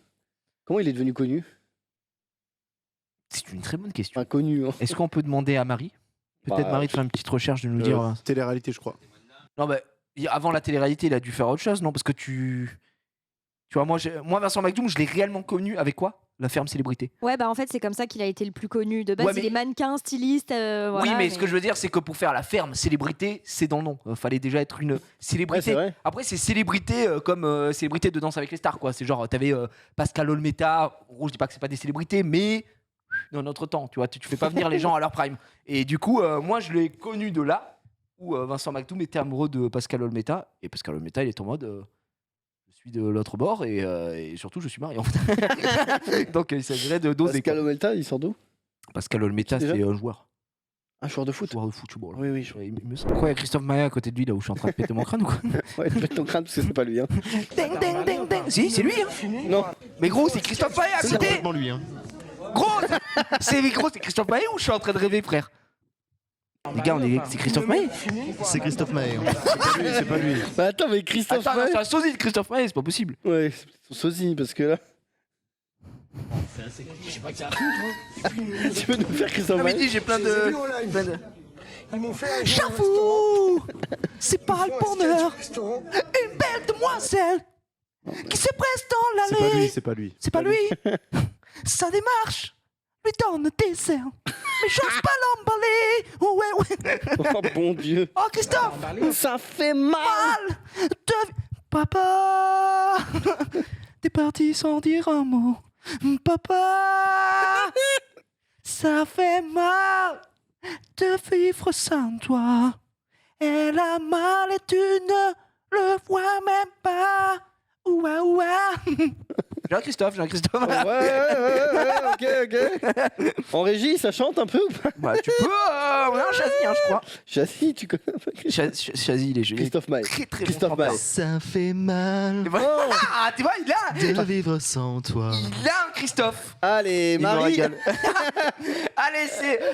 [SPEAKER 2] Comment il est devenu connu?
[SPEAKER 1] C'est une très bonne question.
[SPEAKER 2] Enfin, connu. Hein.
[SPEAKER 1] Est-ce qu'on peut demander à Marie? Peut-être
[SPEAKER 2] Bah,
[SPEAKER 1] Marie de faire une petite recherche, de nous dire.
[SPEAKER 9] Télé-réalité, je crois.
[SPEAKER 1] Non, bah, avant la télé-réalité, il a dû faire autre chose, non? Parce que tu vois, moi, Vincent McDoom, je l'ai réellement connu avec quoi? La ferme célébrité.
[SPEAKER 8] Ouais, bah en fait, c'est comme ça qu'il a été le plus connu. De base,
[SPEAKER 1] Ouais, mais-
[SPEAKER 8] il est mannequin, styliste. Voilà,
[SPEAKER 1] oui, mais ce que je veux dire, c'est que pour faire la ferme célébrité, c'est dans le nom. Fallait déjà être une
[SPEAKER 2] Ouais,
[SPEAKER 1] célébrité.
[SPEAKER 2] c'est vrai.
[SPEAKER 1] Après, c'est célébrité comme célébrité de Danse avec les stars, quoi. C'est genre, t'avais Pascal Olmeta. En gros, je dis pas que c'est pas des célébrités, mais dans notre temps, tu vois, tu fais pas venir les gens à leur prime. Et du coup, moi, je l'ai connu de là où Vincent McDoom était amoureux de Pascal Olmeta. Et Pascal Olmeta, il est en mode. Je suis de l'autre bord et surtout je suis marié en fait. Donc il s'agirait de doser.
[SPEAKER 2] Pascal Olmeta, il sort d'où?
[SPEAKER 1] Pascal Olmeta,
[SPEAKER 2] Déjà
[SPEAKER 1] c'est un joueur.
[SPEAKER 2] Un joueur de foot.
[SPEAKER 1] Joueur de football.
[SPEAKER 2] Oui, oui.
[SPEAKER 1] Il me semble. Pourquoi il y a Christophe Maé à côté de lui là où je suis en train de péter mon crâne ou quoi?
[SPEAKER 2] Ouais, pète ton crâne parce que c'est pas lui. Hein.
[SPEAKER 1] Ding, ding, ding, ding. Si, c'est lui. Hein.
[SPEAKER 2] Non.
[SPEAKER 1] Mais gros, c'est Christophe Maé à
[SPEAKER 9] C'est
[SPEAKER 1] côté.
[SPEAKER 9] complètement lui. Hein.
[SPEAKER 1] Gros, c'est Christophe Maé ou je suis en train de rêver, frère? Les gars, c'est Christophe Maé.
[SPEAKER 9] C'est Christophe Maé. Hein. C'est pas lui.
[SPEAKER 2] Bah attends, mais Christophe
[SPEAKER 1] Attends,
[SPEAKER 2] Maé.
[SPEAKER 1] c'est un sosie de Christophe Maé, c'est pas possible.
[SPEAKER 2] Ouais, c'est son sosie parce que là. Tu peux nous faire Christophe
[SPEAKER 1] Ah, mais
[SPEAKER 2] Maé?
[SPEAKER 1] dis, j'ai plein de. J'avoue, c'est pas le bonheur. Une belle demoiselle qui se presse dans
[SPEAKER 9] C'est pas lui,
[SPEAKER 1] l'allée.
[SPEAKER 9] c'est pas lui.
[SPEAKER 1] C'est pas lui. Sa démarche lui donne des airs. Mais j'ose pas l'emballer. Ouais, ouais.
[SPEAKER 2] Oh bon Dieu.
[SPEAKER 1] Oh, Christophe,
[SPEAKER 2] Ça fait mal.
[SPEAKER 1] Papa, t'es parti sans dire un mot. Papa, ça fait mal de vivre sans toi. Elle a mal et tu ne le vois même pas. Ouah, ouah. J'ai un Christophe.
[SPEAKER 2] Ok. En régie, ça chante un peu ou pas?
[SPEAKER 1] Bah, tu peux. On a un Chazy, hein, je crois.
[SPEAKER 2] Chazy, tu connais un peu
[SPEAKER 1] Chazy, il est génial.
[SPEAKER 2] Christophe Maé.
[SPEAKER 1] Très, très
[SPEAKER 2] Christophe
[SPEAKER 1] bon
[SPEAKER 2] Maé.
[SPEAKER 1] chanteur.
[SPEAKER 9] Ça fait mal
[SPEAKER 1] Et voilà. Ah, tu vois, il a.
[SPEAKER 9] de vivre sans toi.
[SPEAKER 1] Il a un Christophe.
[SPEAKER 2] Allez,
[SPEAKER 1] Il me
[SPEAKER 2] Marie.
[SPEAKER 1] régale. Allez,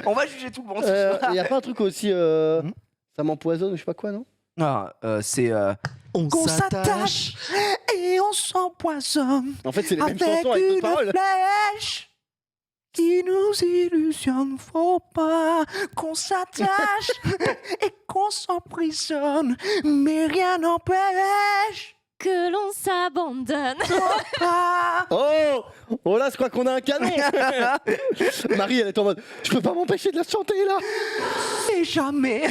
[SPEAKER 1] on va juger tout le monde.
[SPEAKER 2] Il y a pas un truc aussi. Ça m'empoisonne ou je sais pas quoi, non?
[SPEAKER 1] Ah, c'est.
[SPEAKER 9] On
[SPEAKER 1] Qu'on
[SPEAKER 9] s'attache.
[SPEAKER 1] s'attache et on s'empoisonne
[SPEAKER 2] En fait, c'est les mêmes
[SPEAKER 1] avec
[SPEAKER 2] chansons avec d'autres
[SPEAKER 1] une
[SPEAKER 2] paroles.
[SPEAKER 1] flèche qui nous illusionne. Faut pas qu'on s'attache et qu'on s'emprisonne, mais rien n'empêche
[SPEAKER 8] Que l'on s'abandonne.
[SPEAKER 1] pas.
[SPEAKER 2] Oh là, je crois qu'on a un canon. Marie, elle est en mode je peux pas m'empêcher de la chanter là.
[SPEAKER 1] Mais jamais.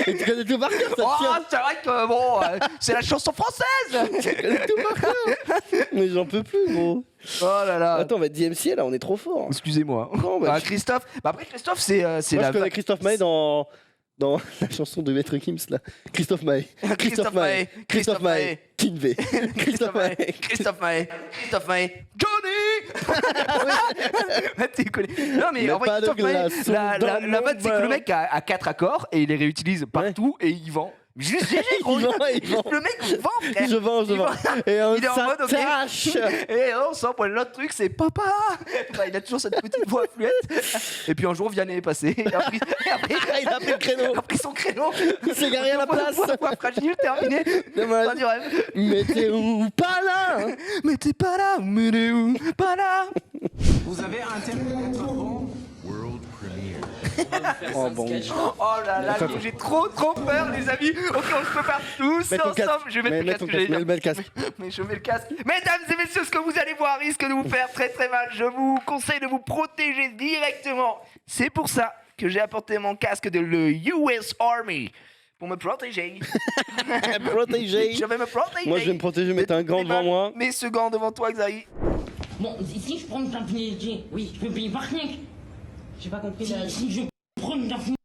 [SPEAKER 2] Et tu connais tout par cœur, ça
[SPEAKER 1] Oh,
[SPEAKER 2] tient.
[SPEAKER 1] c'est vrai que bon, c'est la chanson française.
[SPEAKER 2] Tu connais tout par cœur. Mais j'en peux plus, gros.
[SPEAKER 1] Oh là là.
[SPEAKER 2] Attends, on va être DMC là, on est trop fort.
[SPEAKER 1] Excusez-moi.
[SPEAKER 2] Non, bah,
[SPEAKER 1] Christophe. Bah après Christophe, c'est
[SPEAKER 2] Moi,
[SPEAKER 1] la.
[SPEAKER 2] je connais Christophe Maé dans la chanson de Maître Gims là. Christophe Maé.
[SPEAKER 1] Christophe Maé.
[SPEAKER 2] Christophe Maé. Kinvey.
[SPEAKER 1] Christophe Maé. Christophe Maé. Johnny. T'es collé. Non mais en vrai,
[SPEAKER 2] pas de
[SPEAKER 1] Christophe Maé,
[SPEAKER 2] glaçons
[SPEAKER 1] la
[SPEAKER 2] dans
[SPEAKER 1] vanne,
[SPEAKER 2] mon
[SPEAKER 1] c'est que le
[SPEAKER 2] bain.
[SPEAKER 1] mec a 4 accords et il les réutilise partout et il vend. Juste GG, gros.
[SPEAKER 2] Il vend.
[SPEAKER 1] Le mec vend, frère.
[SPEAKER 2] Je vends.
[SPEAKER 1] Il vend.
[SPEAKER 2] Et
[SPEAKER 1] Il est en mode, ok.
[SPEAKER 2] tâche.
[SPEAKER 1] Et on sent pour l'autre truc, c'est papa. Bah, il a toujours cette petite voix fluette. Et puis un jour, Vianney est passé. Et après,
[SPEAKER 2] Il a pris le créneau.
[SPEAKER 1] il a pris son créneau.
[SPEAKER 2] Il s'est garé à la place.
[SPEAKER 1] Voix fragile, terminé.
[SPEAKER 2] Dommage.
[SPEAKER 1] Fin du rêve.
[SPEAKER 2] Mais t'es où? Pas là.
[SPEAKER 1] Mais t'es pas là, mais t'es où? Pas là.
[SPEAKER 3] Vous avez intérêt à être bon.
[SPEAKER 2] Oh bon.
[SPEAKER 1] Oh là là, j'ai trop peur, les amis. Ok, on se prépare tous
[SPEAKER 2] Mets ton casque.
[SPEAKER 1] ensemble. Je vais
[SPEAKER 2] Mets
[SPEAKER 1] mettre
[SPEAKER 2] ton
[SPEAKER 1] le
[SPEAKER 2] casque.
[SPEAKER 1] casque.
[SPEAKER 2] Mets le casque.
[SPEAKER 1] Mais je mets le casque. Mesdames et messieurs, ce que vous allez voir risque de vous faire très très mal. Je vous conseille de vous protéger directement. C'est pour ça que j'ai apporté mon casque de le US Army. Pour me protéger.
[SPEAKER 2] Protégé.
[SPEAKER 1] Je vais me protéger.
[SPEAKER 2] Moi, je vais me protéger, mettre un gant devant moi.
[SPEAKER 1] Mets ce gant devant toi, Xaï.
[SPEAKER 5] Bon, si je prends une tampinette, oui, je peux payer par rien. J'ai pas compris. Si je prends une tampinette.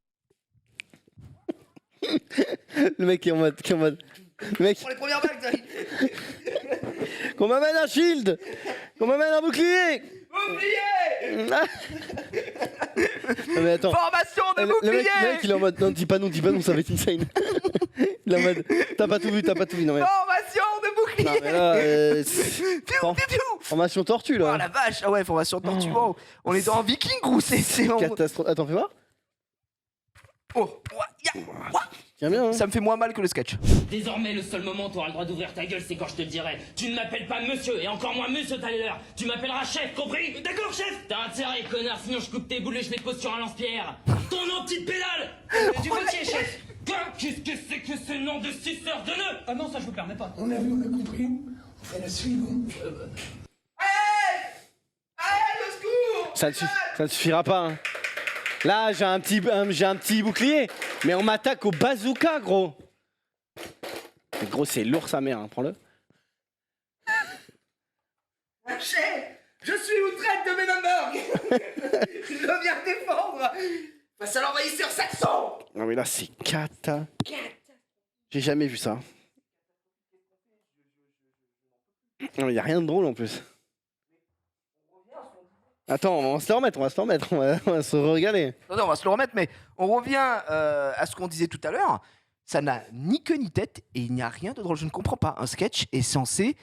[SPEAKER 2] Le mec qui est en mode. Le mec.
[SPEAKER 1] Pour les premières vagues, Xaï.
[SPEAKER 2] Qu'on m'amène un shield. Qu'on m'amène un bouclier.
[SPEAKER 1] Bouclier.
[SPEAKER 2] Non, mais attends.
[SPEAKER 1] Formation de
[SPEAKER 2] Le
[SPEAKER 1] bouclier.
[SPEAKER 2] mec, il est en mode. Non, dis pas non, ça va être insane. Il est en mode. T'as pas tout vu. Non, mais.
[SPEAKER 1] Formation de bouclier.
[SPEAKER 2] Non, mais là.
[SPEAKER 1] Piou, piou, piou.
[SPEAKER 2] Formation tortue,
[SPEAKER 1] Oh
[SPEAKER 2] là.
[SPEAKER 1] la vache, ah ouais, formation de tortue, wow. On est dans Viking ou c'est
[SPEAKER 2] Catastrophe. Attends, fais voir.
[SPEAKER 1] Oh,
[SPEAKER 2] Tiens bien, hein.
[SPEAKER 1] ça me fait moins mal que le sketch.
[SPEAKER 5] Désormais, le seul moment où tu auras le droit d'ouvrir ta gueule, c'est quand je te le dirai. Tu ne m'appelles pas monsieur, et encore moins monsieur Tyler. Tu m'appelleras chef, compris? D'accord, chef? T'as intérêt, connard, sinon je coupe tes boules et je les pose sur un lance-pierre. Ton nom, petite pédale. Du métier, chef. Qu'est-ce que c'est que ce nom de suceur de nœuds? Ah non, ça je vous permets pas.
[SPEAKER 3] On a vu, on a compris. On fait la suivante.
[SPEAKER 1] Allez, le secours.
[SPEAKER 2] Ça ne suffira pas, hein. Là, j'ai un petit bouclier, mais on m'attaque au bazooka, gros. Mais gros, c'est lourd sa mère, hein. Prends-le.
[SPEAKER 1] Chef, je suis outrette de Menenberg. Je viens défendre face à l'envahisseur saxon.
[SPEAKER 2] Non mais là, c'est cata. J'ai jamais vu ça. Non, mais y a rien de drôle en plus. Attends, on va se le remettre, on va se regarder.
[SPEAKER 1] Non, on va se le remettre, mais on revient à ce qu'on disait tout à l'heure. Ça n'a ni queue ni tête et il n'y a rien de drôle. Je ne comprends pas. Un sketch est censé.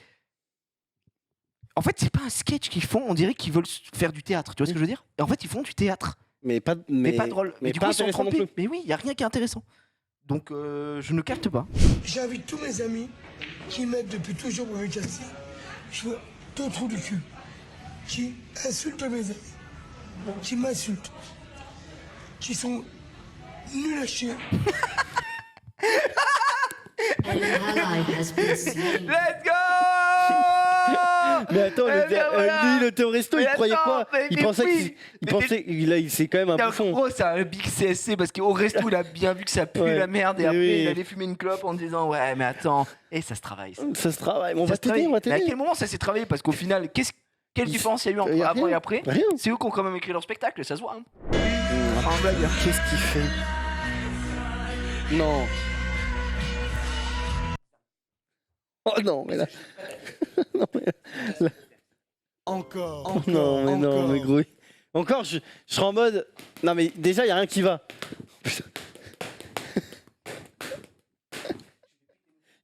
[SPEAKER 1] En fait, c'est pas un sketch qu'ils font. On dirait qu'ils veulent faire du théâtre. Tu vois ce que je veux dire? Et en fait, ils font du théâtre.
[SPEAKER 2] Mais pas
[SPEAKER 1] drôle.
[SPEAKER 2] Mais
[SPEAKER 1] du
[SPEAKER 2] pas
[SPEAKER 1] coup, ils sont
[SPEAKER 2] intéressant non
[SPEAKER 1] trompés.
[SPEAKER 2] plus.
[SPEAKER 1] Mais oui, il n'y a rien qui est intéressant. Donc, je ne capte pas.
[SPEAKER 3] J'invite tous mes amis qui m'aident depuis toujours pour mes castings. Je veux deux trous du cul. Qui insultent mes amis. Qui m'insultent. Qui sont nuls à chier.
[SPEAKER 1] Let's go.
[SPEAKER 2] Mais attends,
[SPEAKER 1] Eh bien, voilà.
[SPEAKER 2] lui, le théoristo, il
[SPEAKER 1] Mais
[SPEAKER 2] croyait
[SPEAKER 1] attends,
[SPEAKER 2] quoi?
[SPEAKER 1] mais
[SPEAKER 2] Il pensait
[SPEAKER 1] oui.
[SPEAKER 2] qu'il c'est quand même un bouffon.
[SPEAKER 1] Gros, c'est un big CSC parce qu'au resto, il a bien vu que ça pue
[SPEAKER 2] Ouais.
[SPEAKER 1] la merde et
[SPEAKER 2] Mais
[SPEAKER 1] après,
[SPEAKER 2] oui.
[SPEAKER 1] il allait fumer une clope en disant ouais, mais attends, et ça se travaille.
[SPEAKER 2] Ça se travaille. On
[SPEAKER 1] Ça
[SPEAKER 2] va
[SPEAKER 1] se travaille.
[SPEAKER 2] t'aider, on va
[SPEAKER 1] Mais à
[SPEAKER 2] t'aider.
[SPEAKER 1] quel moment ça s'est travaillé? Parce qu'au final, quelle différence il y a eu entre
[SPEAKER 2] Y a
[SPEAKER 1] avant
[SPEAKER 2] rien.
[SPEAKER 1] et après?
[SPEAKER 2] Rien.
[SPEAKER 1] C'est eux qui ont quand même écrit leur spectacle, ça se voit. Hein.
[SPEAKER 2] En blague. Qu'est-ce qu'il fait? Non. Oh non, mais là. Non, mais là.
[SPEAKER 3] Encore.
[SPEAKER 2] Non, mais non, mais gros. Encore, je serai en mode. Non, mais déjà, il n'y a rien qui va. Putain.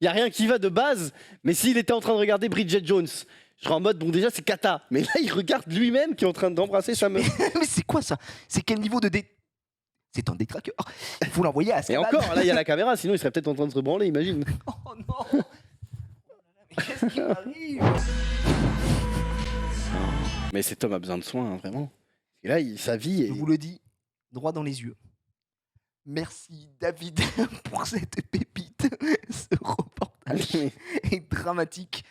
[SPEAKER 2] Il n'y a rien qui va de base, mais s'il était en train de regarder Bridget Jones, je serais en mode, bon, déjà, c'est cata. Mais là, il regarde lui-même qui est en train d'embrasser sa meuf.
[SPEAKER 1] Mais c'est quoi ça? C'est quel niveau de C'est un détraqueur. Il faut l'envoyer à
[SPEAKER 2] Et
[SPEAKER 1] Azkaban.
[SPEAKER 2] encore, là, il y a la caméra, sinon il serait peut-être en train de se branler, imagine.
[SPEAKER 1] Oh non. Mais qu'est-ce qui m'arrive?
[SPEAKER 2] Mais cet homme a besoin de soins, hein, vraiment. Et là, sa vie est.
[SPEAKER 1] Je vous le dis, droit dans les yeux. Merci David pour cette pépite. Ce reportage est dramatique.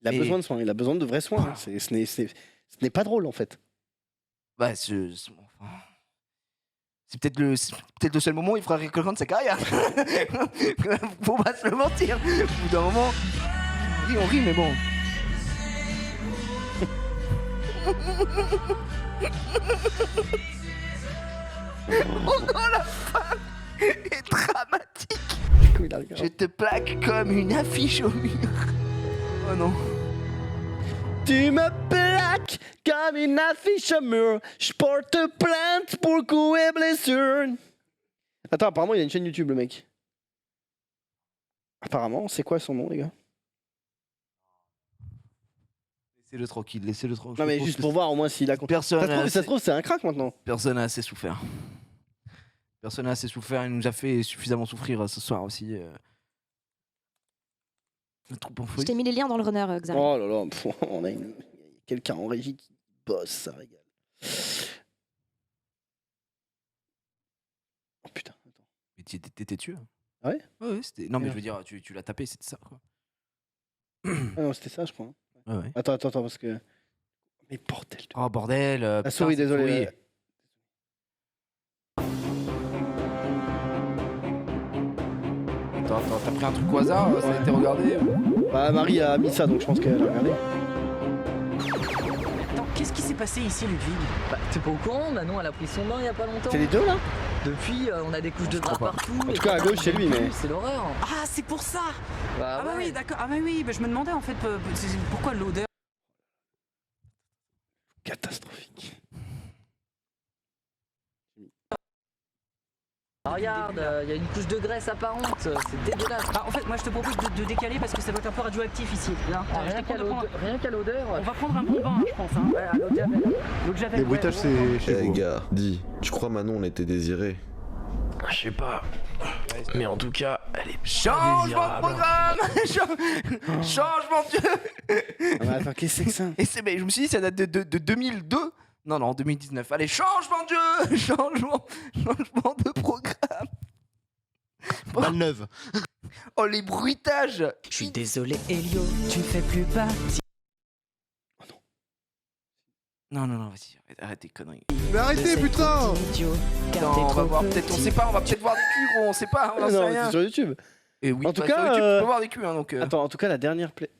[SPEAKER 2] Il a
[SPEAKER 1] Et-
[SPEAKER 2] besoin de soins, il a besoin de vrais soins. Hein. Ce n'est pas drôle, en fait.
[SPEAKER 1] Bah, enfin, c'est peut-être le seul moment où il fera récurrent de sa carrière. Faut pas se le mentir. Au bout d'un moment, on rit, mais bon. Oh, la fin est dramatique. Je te plaque comme une affiche au mur. Oh non.
[SPEAKER 2] Tu me plaques comme une affiche à mur. Je porte plainte pour coups et blessures. Attends, apparemment, il a une chaîne YouTube, le mec. Apparemment, c'est quoi son nom, les gars?
[SPEAKER 1] Laissez-le tranquille, laissez-le tranquille.
[SPEAKER 2] Non, mais juste pour voir au moins s'il a.
[SPEAKER 1] Personne.
[SPEAKER 2] Ça se trouve, c'est un crack maintenant.
[SPEAKER 1] Personne n'a assez souffert. Personne n'a assez souffert. Il nous a fait suffisamment souffrir ce soir aussi. Le troupe en
[SPEAKER 8] Je
[SPEAKER 1] folie.
[SPEAKER 8] t'ai mis les liens dans le runner, Xavier.
[SPEAKER 2] Oh là là, on a quelqu'un en régie qui bosse, ça régale. Oh putain, attends.
[SPEAKER 1] Mais t'étais tué.
[SPEAKER 2] Ah ouais?
[SPEAKER 1] Ouais, c'était. Non, mais je veux dire, tu l'as tapé, c'était ça, quoi.
[SPEAKER 2] Ah non, c'était ça, je crois.
[SPEAKER 1] Ouais.
[SPEAKER 2] Attends, parce que. Mais bordel.
[SPEAKER 1] Oh bordel.
[SPEAKER 2] La souris, désolé.
[SPEAKER 1] Attends, t'as pris un truc au hasard, ça a été regardé.
[SPEAKER 2] Bah, Marie a mis ça, donc je pense qu'elle a regardé.
[SPEAKER 12] Attends, qu'est-ce qui s'est passé ici, Ludwig?
[SPEAKER 13] Bah, t'es pas au courant, Manon elle a pris son bain il y a pas longtemps.
[SPEAKER 2] C'est les deux là?
[SPEAKER 13] Depuis, on a des couches de drap partout.
[SPEAKER 2] En tout cas, à gauche, c'est lui, mais.
[SPEAKER 13] C'est l'horreur.
[SPEAKER 12] Ah, c'est pour ça.
[SPEAKER 13] Bah,
[SPEAKER 12] Ah oui, d'accord. Ah oui, bah, je me demandais en fait pourquoi l'odeur.
[SPEAKER 2] Catastrophique.
[SPEAKER 13] Ah, regarde, il y a une couche de graisse apparente, c'est dégueulasse.
[SPEAKER 12] Ah, en fait, moi je te propose de décaler parce que ça doit être un peu radioactif ici. Là,
[SPEAKER 13] Rien qu'à l'odeur.
[SPEAKER 12] On va prendre un bon bain, je pense. Hein.
[SPEAKER 13] Ouais, à l'eau de Javel.
[SPEAKER 12] L'eau de Javel.
[SPEAKER 9] Les bruitages, c'est chez
[SPEAKER 14] Eh
[SPEAKER 9] vous.
[SPEAKER 14] gars, dis, tu crois Manon on était désiré?
[SPEAKER 15] Je sais pas. Mais en tout cas, elle est
[SPEAKER 1] Changement de programme. Changement de Dieu.
[SPEAKER 2] Ah, mais attends, qu'est-ce que c'est que ça?
[SPEAKER 1] Et c'est, mais je me suis dit, ça date de 2002. Non, 2019. Allez, changement de Dieu. Changement de programme.
[SPEAKER 9] Balle neuve.
[SPEAKER 1] Oh, les bruitages.
[SPEAKER 12] Je suis désolé, Elio, tu ne fais plus partie.
[SPEAKER 1] Non, vas-y, arrête tes conneries.
[SPEAKER 9] Mais arrêtez, putain!
[SPEAKER 1] Non, on va voir, peut-être, on sait pas, on va peut-être voir des culs, gros, on sait pas, on en sait
[SPEAKER 2] Non,
[SPEAKER 1] rien.
[SPEAKER 2] c'est sur YouTube.
[SPEAKER 1] Et oui,
[SPEAKER 2] En tout
[SPEAKER 1] bah,
[SPEAKER 2] cas,
[SPEAKER 1] sur YouTube, tu peux voir des culs, hein, donc.
[SPEAKER 2] Attends, en tout cas, la dernière play.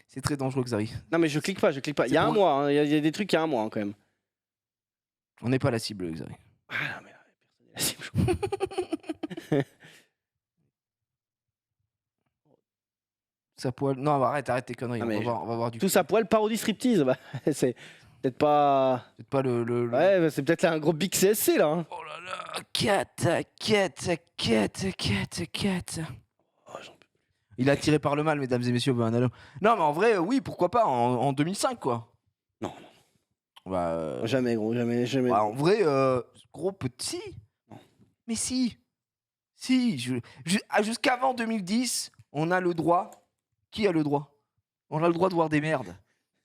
[SPEAKER 1] C'est très dangereux, Xari.
[SPEAKER 2] Non, mais je clique pas. Il y a un mois, hein. Il y a des trucs il y a un mois hein, quand même.
[SPEAKER 1] On n'est pas la cible, Xari.
[SPEAKER 2] Ah non, mais personne n'est la cible.
[SPEAKER 1] Sa poil. Non, bah, arrête tes conneries.
[SPEAKER 2] Non,
[SPEAKER 1] On
[SPEAKER 2] mais
[SPEAKER 1] va voir du
[SPEAKER 2] Tout sa poil parodie striptease. Bah, c'est peut-être pas.
[SPEAKER 1] C'est pas le.
[SPEAKER 2] Ouais, bah, c'est peut-être là un gros big CSC là. Hein.
[SPEAKER 1] Oh là là, 4. Il a tiré par le mal, mesdames et messieurs. Non, mais en vrai, oui, pourquoi pas, en 2005, quoi.
[SPEAKER 2] Non.
[SPEAKER 1] Bah,
[SPEAKER 2] Jamais, gros, jamais.
[SPEAKER 1] Bah, en vrai, gros petit.
[SPEAKER 2] Non.
[SPEAKER 1] Mais si. Jusqu'avant 2010, on a le droit. Qui a le droit? On a le droit de voir des merdes.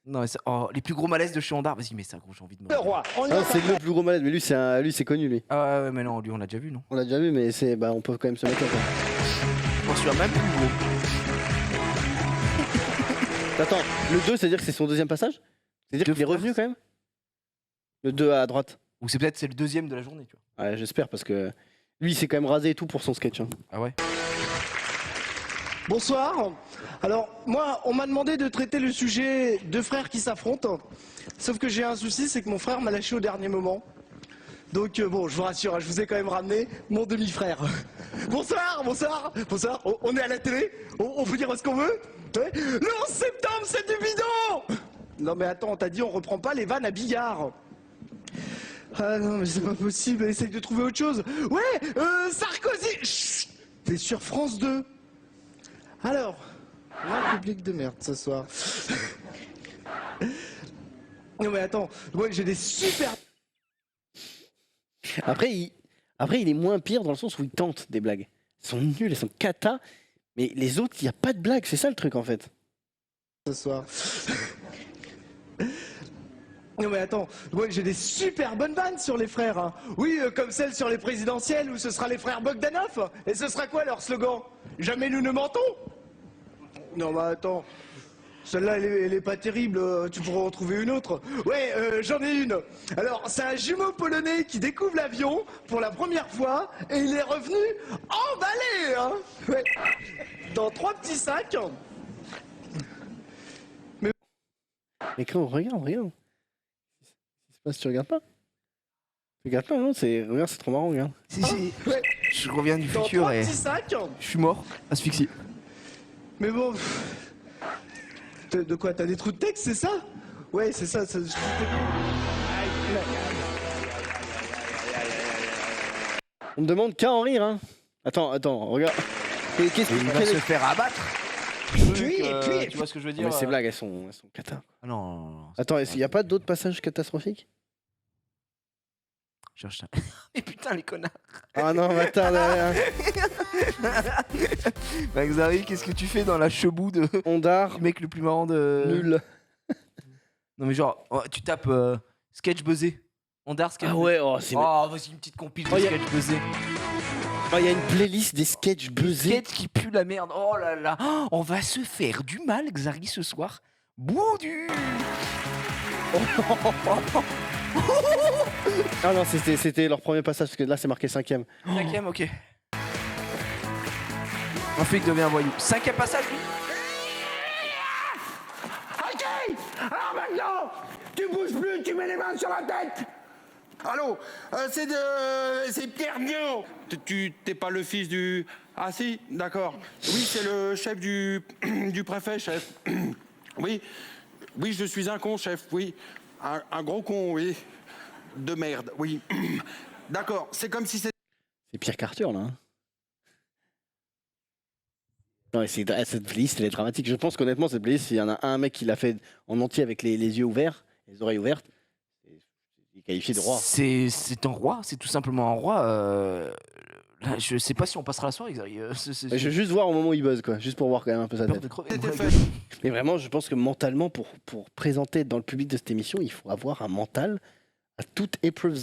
[SPEAKER 1] Non, mais les plus gros malaises de chez Ondar. Vas-y, mets ça, gros, j'ai envie de me.
[SPEAKER 2] Le roi. C'est le plus gros malade, mais lui, c'est connu, lui.
[SPEAKER 1] Ah ouais, mais non, lui, on l'a déjà vu, non?
[SPEAKER 2] On l'a déjà vu, mais on peut quand même se mettre là.
[SPEAKER 1] Je m'en souviens même plus, gros.
[SPEAKER 2] Attends, le 2, c'est-à-dire que c'est son deuxième passage? C'est-à-dire qu'il est revenu quand même? Le 2 à droite.
[SPEAKER 1] Ou c'est peut-être le deuxième de la journée, tu vois.
[SPEAKER 2] Ouais, j'espère, parce que lui, il s'est quand même rasé et tout pour son sketch. Hein.
[SPEAKER 1] Ah ouais?
[SPEAKER 16] Bonsoir. Alors, moi, on m'a demandé de traiter le sujet deux frères qui s'affrontent. Sauf que j'ai un souci, c'est que mon frère m'a lâché au dernier moment. Donc, bon, je vous rassure, je vous ai quand même ramené mon demi-frère. Bonsoir. On est à la télé, on peut dire ce qu'on veut. Ouais. Le 11 septembre, c'est du bidon. Non, mais attends, on t'a dit, on reprend pas les vannes à billard. Ah non, mais c'est pas possible, essaye de trouver autre chose. Ouais, Sarkozy. Chut, t'es sur France 2. Alors, un public de merde ce soir. Non mais attends, ouais, j'ai des super...
[SPEAKER 2] Après, il est moins pire dans le sens où il tente des blagues. Elles sont nulles, elles sont cata, mais les autres, il n'y a pas de blague, c'est ça le truc en fait.
[SPEAKER 16] Ce soir. Non mais attends, ouais, j'ai des super bonnes vannes sur les frères. Hein. Oui, comme celle sur les présidentielles où ce sera les frères Bogdanov. Et ce sera quoi leur slogan? Jamais nous ne mentons. Non mais attends, celle-là elle est pas terrible, tu pourras en trouver une autre. Ouais, j'en ai une. Alors, c'est un jumeau polonais qui découvre l'avion pour la première fois et il est revenu emballé, hein. Ouais. Dans 3 petits sacs.
[SPEAKER 2] Mais quand on regarde. Qu'est-ce qui se passe, tu regardes pas? Tu regardes pas, non? Regarde, c'est trop marrant, regarde.
[SPEAKER 1] Si.
[SPEAKER 16] Ouais.
[SPEAKER 1] Je reviens du
[SPEAKER 16] Dans
[SPEAKER 1] futur
[SPEAKER 16] 3
[SPEAKER 1] et
[SPEAKER 16] petits sacs.
[SPEAKER 1] je suis mort, asphyxié.
[SPEAKER 16] Mais bon... De quoi? T'as des trous de texte, c'est ça? Ouais, c'est ça.
[SPEAKER 2] On me demande qu'à en rire, hein. Attends, regarde.
[SPEAKER 1] Il va se faire abattre.
[SPEAKER 2] Puis,
[SPEAKER 1] tu vois ce que je veux dire?
[SPEAKER 2] Mais ces blagues, elles sont cata.
[SPEAKER 1] Ah non.
[SPEAKER 2] Attends, il n'y a pas d'autres passages catastrophiques?
[SPEAKER 1] Cherche ça. Mais putain, les connards.
[SPEAKER 2] Ah non, mais attends,
[SPEAKER 1] Bah, Xari, qu'est-ce que tu fais dans la cheboue de
[SPEAKER 2] Ondar,
[SPEAKER 1] le mec le plus marrant de.
[SPEAKER 2] nul.
[SPEAKER 1] Non, mais genre, tu tapes sketch buzzé. Ondar sketch
[SPEAKER 2] Ah ouais, oh, c'est.
[SPEAKER 1] Oh, vas-y, une petite compile de sketch buzzé.
[SPEAKER 2] Oh, il y a une playlist des sketchs buzzés.
[SPEAKER 1] Sketch qui pue la merde. Oh là là. Oh, on va se faire du mal, Xari, ce soir. Boudu.
[SPEAKER 2] Ah non, c'était leur premier passage, parce que là, c'est marqué 5ème.
[SPEAKER 1] 5ème, ok. Un flic devient un voyou. 5ème passage, lui.
[SPEAKER 17] Ok. Alors maintenant, tu bouges plus, tu mets les mains sur la tête. Allô, c'est Pierre Niot. Tu t'es pas le fils du... Ah si, d'accord. Oui, c'est le chef du préfet, chef. Oui, je suis un con, chef, oui. Un gros con, oui. De merde, oui. D'accord, c'est comme si c'était...
[SPEAKER 2] C'est Pierre qu'Arthur, là. Hein. Non, mais cette playlist, elle est dramatique. Je pense qu'honnêtement, cette playlist, il y en a un mec qui l'a fait en entier avec les yeux ouverts, les oreilles ouvertes. Il est qualifié de roi.
[SPEAKER 1] C'est un roi, c'est tout simplement un roi. Là, je sais pas si on passera la soirée, Xari.
[SPEAKER 2] Je veux juste voir au moment où il buzz, quoi. Juste pour voir quand même un peu sa tête. Mais vraiment, je pense que mentalement, pour présenter dans le public de cette émission, il faut avoir un mental à toute épreuve.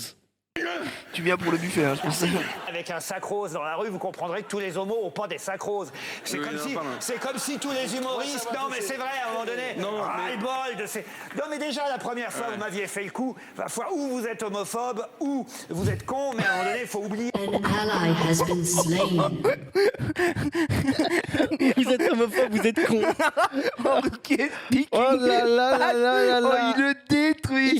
[SPEAKER 1] Tu viens pour le buffet, hein, je pense.
[SPEAKER 18] Avec un sacrose dans la rue, vous comprendrez que tous les homos ont pas des sacroses. C'est comme si tous les humoristes... Non, mais c'est vrai, à un moment donné. Ras-le-bol de ces... Non, mais déjà, la première fois, vous m'aviez fait le coup. La fois où vous êtes homophobe, ou vous êtes con, mais à un moment donné, il faut oublier...
[SPEAKER 2] Vous êtes homophobe, vous êtes con.
[SPEAKER 1] Ok, pique.
[SPEAKER 2] Oh là là là là là.
[SPEAKER 1] Oh, il le détruit.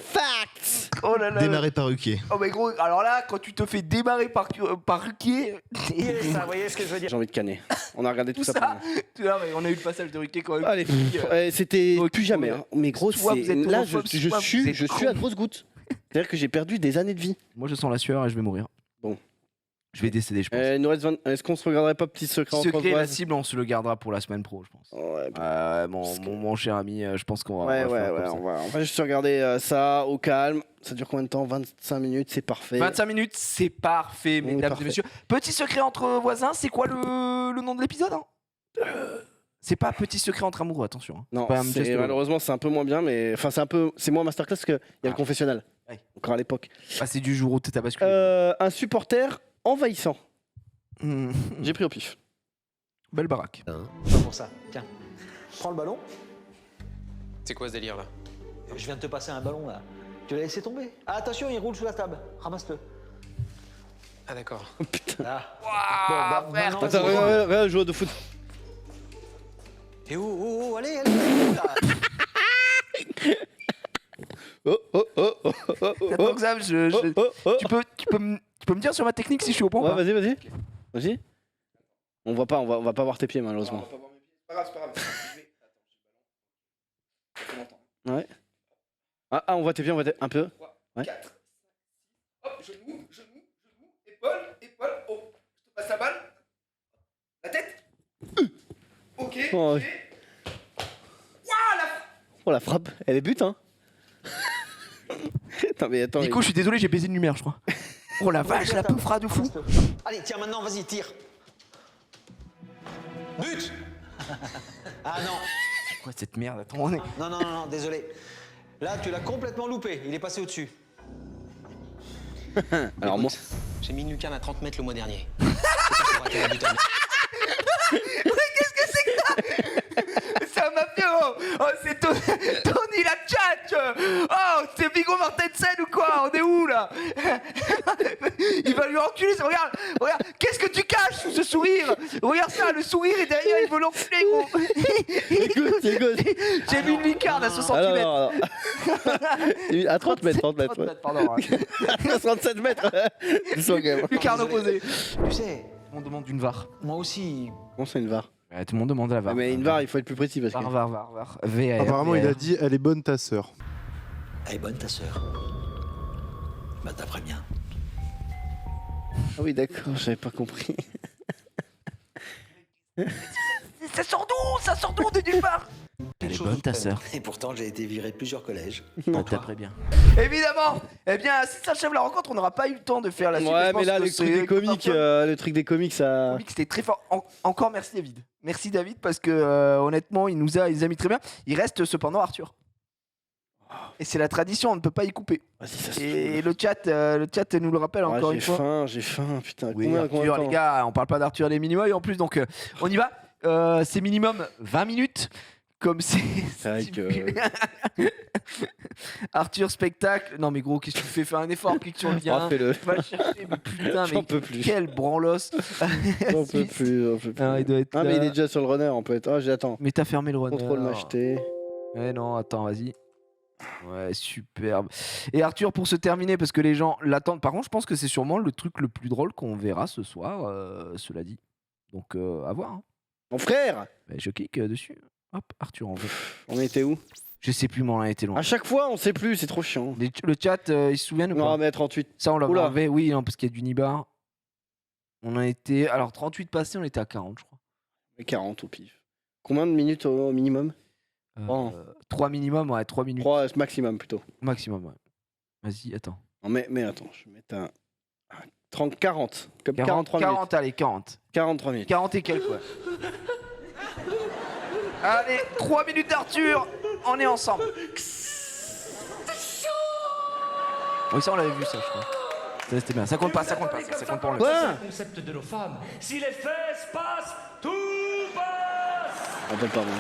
[SPEAKER 2] Facts.
[SPEAKER 1] Oh là là.
[SPEAKER 9] Démarrer par Ruquier.
[SPEAKER 1] Oh mais gros, alors là, quand tu te fais démarrer par Ruquier...
[SPEAKER 18] Ça, vous voyez ce que je veux dire?
[SPEAKER 2] J'ai envie de canner. On a regardé tout ça.
[SPEAKER 1] On a eu le passage de Ruquier quand même.
[SPEAKER 2] Allez, c'était plus jamais. Hein. Mais gros, là, je suis à grosse goutte. C'est-à-dire que j'ai perdu des années de vie.
[SPEAKER 1] Moi, je sens la sueur et je vais mourir.
[SPEAKER 2] Bon.
[SPEAKER 1] Je vais décéder, je pense.
[SPEAKER 2] Il nous reste 20... Est-ce qu'on se regarderait pas Petit Secret entre
[SPEAKER 1] Secret, la
[SPEAKER 2] voisins?
[SPEAKER 1] cible, on se le gardera pour la semaine pro, je pense.
[SPEAKER 2] Ouais,
[SPEAKER 1] mon cher ami, je pense qu'on va...
[SPEAKER 2] on va juste regarder ça au calme. Ça dure combien de temps? 25 minutes, c'est parfait.
[SPEAKER 1] 25 minutes, c'est parfait, mesdames et messieurs. Petit Secret entre voisins, c'est quoi le nom de l'épisode, hein? C'est pas Petit Secret entre amoureux, attention. Hein.
[SPEAKER 2] Non, malheureusement, c'est un peu moins bien, mais... Enfin, c'est moins masterclass parce qu'il y a le confessionnal. Ouais. Encore à l'époque.
[SPEAKER 1] Ah, c'est du jour où t'as basculé.
[SPEAKER 2] Un supporter envahissant. J'ai pris au pif.
[SPEAKER 1] Belle baraque.
[SPEAKER 18] Pas pour ça. Tiens, prends le ballon.
[SPEAKER 19] C'est quoi ce délire là?
[SPEAKER 18] Je viens de te passer un ballon là. Tu l'as laissé tomber. Ah, attention, il roule sous la table. Ramasse-le.
[SPEAKER 19] Ah d'accord.
[SPEAKER 2] Oh putain.
[SPEAKER 18] Là.
[SPEAKER 1] Wow, frère.
[SPEAKER 2] Attends, regarde, joueur de foot.
[SPEAKER 18] Et allez, là.
[SPEAKER 1] Attends, Xav, tu peux me dire sur ma technique si je suis au point?
[SPEAKER 2] Ouais, vas-y. Vas-y. On voit pas, on va pas voir tes pieds malheureusement.
[SPEAKER 1] C'est pas grave.
[SPEAKER 2] Ouais. Ah, on voit tes pieds, un peu.
[SPEAKER 1] 4. Hop, genou, épaule. Oh, je te passe la balle. La tête. Ok.
[SPEAKER 2] Oh, la frappe, elle est but, hein. Non mais attends.
[SPEAKER 1] Nico, je suis désolé, j'ai baisé une lumière, je crois. Oh la vache, la peufra de fou.
[SPEAKER 18] Allez, tiens, maintenant, vas-y, tire. But. Ah non.
[SPEAKER 1] C'est quoi cette merde? Attends,
[SPEAKER 18] Non, désolé. Là, tu l'as complètement loupé. Il est passé au-dessus.
[SPEAKER 2] Alors moi,
[SPEAKER 19] j'ai mis une lucarne à 30 mètres le mois dernier.
[SPEAKER 1] Mais qu'est-ce que c'est que ça? C'est un mafieux. Oh, c'est Tony la tchatch. Oh, c'est Viggo Mortensen ou quoi? On est où là? Il va lui enculer. Regarde, qu'est-ce que tu caches sous ce sourire? Regarde ça, le sourire est derrière, il veut l'enculer, gros.
[SPEAKER 2] C'est good.
[SPEAKER 1] J'ai mis une lucarne à 60 mètres.
[SPEAKER 2] Alors. À 30 mètres.
[SPEAKER 1] 30 mètres, pardon.
[SPEAKER 2] À 37 mètres.
[SPEAKER 1] Lucarne opposée.
[SPEAKER 18] Tu sais,
[SPEAKER 1] on demande une VAR.
[SPEAKER 18] Moi aussi.
[SPEAKER 2] Bon, c'est une VAR.
[SPEAKER 1] Tout le monde demande la VAR.
[SPEAKER 2] Mais une VAR, il faut être plus précis parce que.
[SPEAKER 1] VAR. VAR.
[SPEAKER 9] Apparemment, il a dit elle est bonne ta sœur.
[SPEAKER 20] Elle est bonne ta sœur. Bah t'apprends bien.
[SPEAKER 2] Ah oui, d'accord, j'avais pas compris.
[SPEAKER 1] Ça sort d'où de nulle part. Elle est bonne ta sœur.
[SPEAKER 20] Et pourtant, j'ai été viré de plusieurs collèges.
[SPEAKER 1] T'apprends bien. Évidemment. Eh bien, si ça achève la rencontre, on n'aura pas eu le temps de faire la suite.
[SPEAKER 2] Ouais, mais là, le truc des comics, ça.
[SPEAKER 1] C'était très fort. Encore merci David. Merci David parce que honnêtement, il nous a mis très bien. Il reste cependant Arthur. Et c'est la tradition, on ne peut pas y couper. Et le chat nous le rappelle encore une fois.
[SPEAKER 2] J'ai faim, putain.
[SPEAKER 1] Oui,
[SPEAKER 2] combien
[SPEAKER 1] Arthur,
[SPEAKER 2] de temps
[SPEAKER 1] les gars, on parle pas d'Arthur les Minimoy en plus, donc on y va. C'est minimum 20 minutes. Comme c'est
[SPEAKER 2] vrai que.
[SPEAKER 1] Arthur spectacle. Non mais gros, qu'est-ce que tu fais? Fais un effort, clique sur le lien.
[SPEAKER 2] Fais-le.
[SPEAKER 1] Va le chercher, mais putain,
[SPEAKER 2] J'en peux plus.
[SPEAKER 1] Quel branlos.
[SPEAKER 2] J'en peux plus.
[SPEAKER 1] Ah, il doit être
[SPEAKER 2] mais
[SPEAKER 1] là.
[SPEAKER 2] il est déjà sur le runner, on peut être. Ah, j'attends.
[SPEAKER 1] Mais t'as fermé le runner.
[SPEAKER 2] Contrôle m'acheter.
[SPEAKER 1] Ouais, non, attends, vas-y. Ouais, superbe. Et Arthur, pour se terminer, parce que les gens l'attendent. Par contre, je pense que c'est sûrement le truc le plus drôle qu'on verra ce soir, cela dit. Donc, à voir. Hein.
[SPEAKER 2] Mon frère.
[SPEAKER 1] Je clique dessus. Hop, Arthur en veut.
[SPEAKER 2] On était où?
[SPEAKER 1] Je sais plus, mais on a été loin.
[SPEAKER 2] À chaque fois, on sait plus, c'est trop chiant.
[SPEAKER 1] Le chat, il se souvient ou pas?
[SPEAKER 2] Non, mais 38.
[SPEAKER 1] Ça, on l'a
[SPEAKER 2] Oula.
[SPEAKER 1] enlevé, oui, non, parce qu'il y a du Nibar. On a été. Alors, 38 passés, on était à 40, je crois.
[SPEAKER 2] 40 au pif. Combien de minutes au minimum?
[SPEAKER 1] 3 minimum, ouais, 3 minutes.
[SPEAKER 2] 3 maximum plutôt.
[SPEAKER 1] Maximum, ouais. Vas-y, attends.
[SPEAKER 2] Non, mais attends, je vais mettre un. 30, 40. Comme
[SPEAKER 1] 40,
[SPEAKER 2] 43 minutes.
[SPEAKER 1] 40, allez, 40.
[SPEAKER 2] 43 minutes.
[SPEAKER 1] 40 et quelques, ouais. Allez, 3 minutes d'Arthur, on est ensemble. Oui, ça, on l'avait vu, ça, je crois. Ça, c'était bien. Ça compte pas, ça compte pas. Ça compte pas, on le
[SPEAKER 18] C'est le concept de nos femmes. Si les fesses passent, tout passe.
[SPEAKER 2] On peut pas, bon.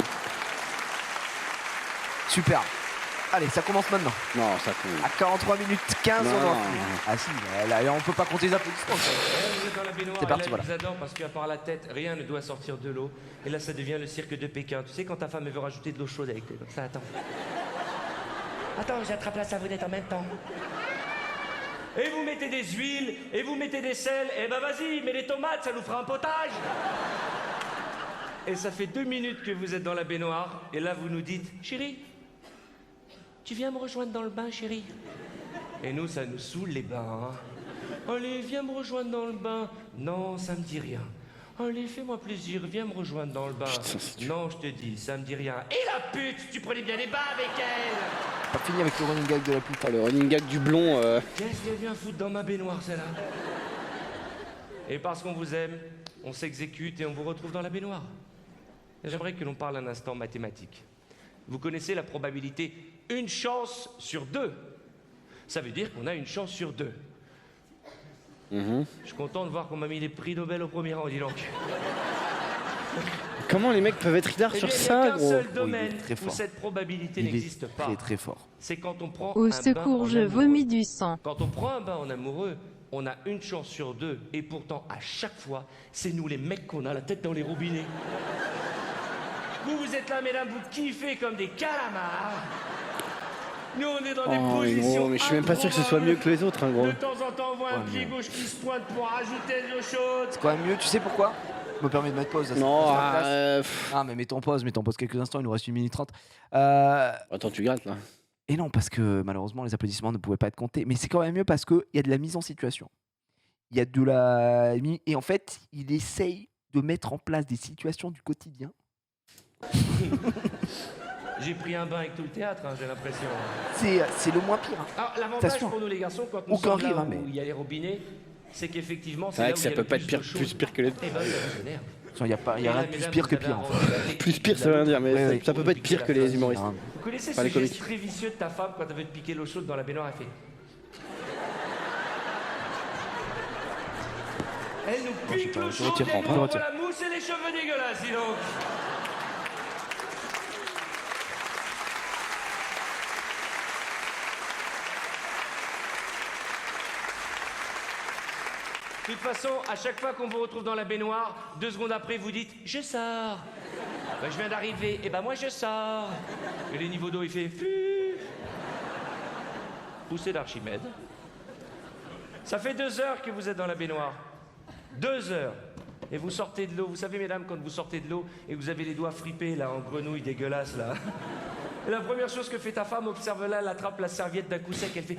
[SPEAKER 1] Super. Allez, ça commence maintenant.
[SPEAKER 2] Non, ça compte.
[SPEAKER 1] À 43 minutes 15,
[SPEAKER 2] Non,
[SPEAKER 1] on
[SPEAKER 2] non,
[SPEAKER 1] en
[SPEAKER 2] non.
[SPEAKER 1] Ah si, là, on peut pas compter les applaudissements.
[SPEAKER 21] Vous êtes dans la baignoire,
[SPEAKER 1] C'est parti,
[SPEAKER 21] et là,
[SPEAKER 1] voilà.
[SPEAKER 21] ils adorent parce qu'à part la tête, rien ne doit sortir de l'eau. Et là, ça devient le cirque de Pékin. Tu sais, quand ta femme elle veut rajouter de l'eau chaude avec toi, comme ça, attends. Attends, j'attrape la savonnette en même temps. Et vous mettez des huiles, et vous mettez des sels, et ben vas-y, mets les tomates, ça nous fera un potage. Et ça fait 2 minutes que vous êtes dans la baignoire, et là vous nous dites, chérie, tu viens me rejoindre dans le bain, chérie? Et nous, ça nous saoule les bains. Hein. Allez, viens me rejoindre dans le bain. Non, ça me dit rien. Allez, fais-moi plaisir, viens me rejoindre dans le bain. Non, je te dis, ça me dit rien. Et la pute, tu prenais bien les bains avec elle.
[SPEAKER 1] Pas fini avec le running gag de la pute.
[SPEAKER 2] Le running gag du blond.
[SPEAKER 21] Qu'est-ce qu'elle vient foutre dans ma baignoire, celle-là? Et parce qu'on vous aime, on s'exécute et on vous retrouve dans la baignoire. J'aimerais que l'on parle un instant mathématique. Vous connaissez la probabilité 1 chance sur 2. Ça veut dire qu'on a 1 chance sur 2. Je suis content de voir qu'on m'a mis les prix Nobel au premier rang, dis donc.
[SPEAKER 2] Comment les mecs peuvent être ridars
[SPEAKER 21] Eh
[SPEAKER 2] sur
[SPEAKER 21] bien,
[SPEAKER 2] ça,
[SPEAKER 21] il n'y a qu'un
[SPEAKER 2] gros?
[SPEAKER 21] seul domaine
[SPEAKER 1] très
[SPEAKER 21] où
[SPEAKER 1] fort.
[SPEAKER 21] cette probabilité
[SPEAKER 1] Il est
[SPEAKER 21] n'existe pas.
[SPEAKER 1] très, très fort.
[SPEAKER 21] C'est quand on prend
[SPEAKER 8] Au
[SPEAKER 21] un
[SPEAKER 8] secours,
[SPEAKER 21] bain en
[SPEAKER 8] je
[SPEAKER 21] amoureux.
[SPEAKER 8] vomis du sang.
[SPEAKER 21] Quand on prend un bain en amoureux, on a 1 chance sur 2. Et pourtant, à chaque fois, c'est nous les mecs qu'on a la tête dans les robinets. Vous êtes là, mesdames, vous kiffez comme des calamars. Nous, on est dans des
[SPEAKER 2] Oh, mais
[SPEAKER 21] positions.
[SPEAKER 2] gros, mais je suis même pas sûr que ce soit mieux que les autres, hein, gros.
[SPEAKER 21] De temps en temps, on voit un pied gauche qui se pointe pour rajouter de l'eau chaude.
[SPEAKER 1] C'est quand même mieux, tu sais pourquoi? Je me permets de mettre pause. Là,
[SPEAKER 2] Non,
[SPEAKER 1] mais mets ton pause quelques instants, il nous reste 1 minute 30.
[SPEAKER 2] Attends, tu grattes là.
[SPEAKER 1] Et non, parce que malheureusement, les applaudissements ne pouvaient pas être comptés. Mais c'est quand même mieux parce qu'il y a de la mise en situation. Il y a de la. Et en fait, il essaye de mettre en place des situations du quotidien.
[SPEAKER 21] J'ai pris un bain avec tout le théâtre, hein, j'ai l'impression.
[SPEAKER 1] C'est le moins pire. Hein.
[SPEAKER 21] Alors, l'avantage
[SPEAKER 1] T'assures.
[SPEAKER 21] pour nous, les garçons, quand nous
[SPEAKER 1] Aucun
[SPEAKER 21] sommes là
[SPEAKER 1] rire, hein,
[SPEAKER 21] où
[SPEAKER 1] mais.
[SPEAKER 21] il y a les robinets, c'est qu'effectivement,
[SPEAKER 2] C'est
[SPEAKER 21] c'est
[SPEAKER 2] vrai
[SPEAKER 21] là
[SPEAKER 2] que
[SPEAKER 21] où
[SPEAKER 2] ça
[SPEAKER 21] il y a
[SPEAKER 2] peut
[SPEAKER 21] le
[SPEAKER 2] pas être
[SPEAKER 21] plus
[SPEAKER 2] plus pire que les.
[SPEAKER 21] Eh ben, ça m'énerve.
[SPEAKER 1] Il n'y a rien de plus pire que pire. En fait.
[SPEAKER 2] Plus pire, ça veut rien dire, mais
[SPEAKER 1] Ouais,
[SPEAKER 2] ça peut pas être pire que les humoristes.
[SPEAKER 21] Vous connaissez
[SPEAKER 2] Pas
[SPEAKER 21] ce
[SPEAKER 2] les
[SPEAKER 21] geste
[SPEAKER 2] comiques.
[SPEAKER 21] très vicieux de ta femme quand elle veut te piquer l'eau chaude dans la baignoire, elle fait. Elle nous pique l'eau chaude,
[SPEAKER 1] retire,
[SPEAKER 21] elle
[SPEAKER 1] je
[SPEAKER 21] nous
[SPEAKER 1] retire.
[SPEAKER 21] envoie la mousse et les cheveux dégueulasses, dis donc. De toute façon, à chaque fois qu'on vous retrouve dans la baignoire, 2 secondes après, vous dites « Je sors ». Ben, je viens d'arriver, et ben moi je sors. Et le niveau d'eau, il fait « Fu ». Poussée d'Archimède. Ça fait 2 heures que vous êtes dans la baignoire. 2 heures. Et vous sortez de l'eau, vous savez mesdames, quand vous sortez de l'eau et que vous avez les doigts fripés là, en grenouille dégueulasse là. Et la première chose que fait ta femme, observe là, elle attrape la serviette d'un coup sec, elle fait...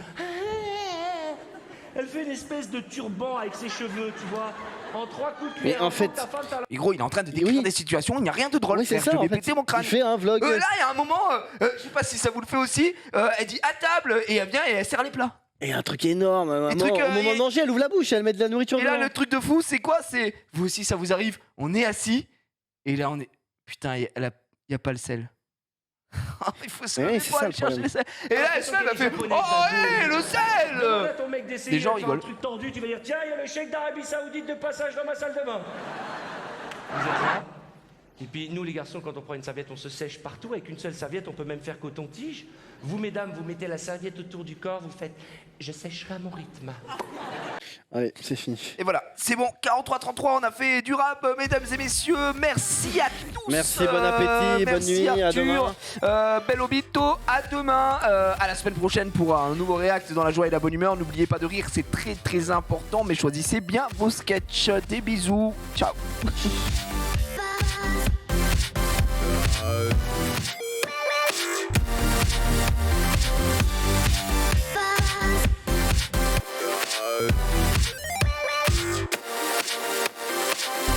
[SPEAKER 21] Elle fait une espèce de turban avec ses cheveux, tu vois, en 3 coups de cuillère.
[SPEAKER 2] Mais en fait...
[SPEAKER 1] Et gros, il est en train de décrire des situations, il n'y a rien de drôle.
[SPEAKER 2] Oui, c'est ça,
[SPEAKER 1] je
[SPEAKER 2] en
[SPEAKER 1] vais
[SPEAKER 2] fait,
[SPEAKER 1] péter mon crâne.
[SPEAKER 2] il fait un vlog.
[SPEAKER 1] Là, il y a un moment, je sais pas si ça vous le fait aussi, elle dit à table, et elle vient et elle sert les plats.
[SPEAKER 2] Et un truc énorme, au moment de manger, elle ouvre la bouche, elle met de la nourriture
[SPEAKER 1] Et là,
[SPEAKER 2] dedans.
[SPEAKER 1] le truc de fou, c'est quoi? C'est, vous aussi, ça vous arrive, on est assis, et là, on est... Putain, il n'y a pas le sel. Il faut se lever pour aller chercher le sel. Et là, elle se lève, elle fait « Oh, hé, le sel !» Les gens rigolent.
[SPEAKER 21] Un truc tordu, tu vas dire tiens, il y a le cheikh d'Arabie Saoudite de passage dans ma salle de bain. Vous êtes là? Et puis nous les garçons, quand on prend une serviette, on se sèche partout. Avec une seule serviette, on peut même faire coton-tige. Vous mesdames, vous mettez la serviette autour du corps, vous faites je sécherai à mon rythme.
[SPEAKER 2] Allez, c'est fini.
[SPEAKER 1] Et voilà, c'est bon, 43-33, on a fait du rap, mesdames et messieurs. Merci à tous.
[SPEAKER 2] Merci, bon appétit, bonne nuit,
[SPEAKER 1] Arthur,
[SPEAKER 2] à demain.
[SPEAKER 1] Bel obito, à demain, à la semaine prochaine pour un nouveau react dans la joie et la bonne humeur. N'oubliez pas de rire, c'est très très important, mais choisissez bien vos sketchs. Des bisous, ciao.
[SPEAKER 4] Bye.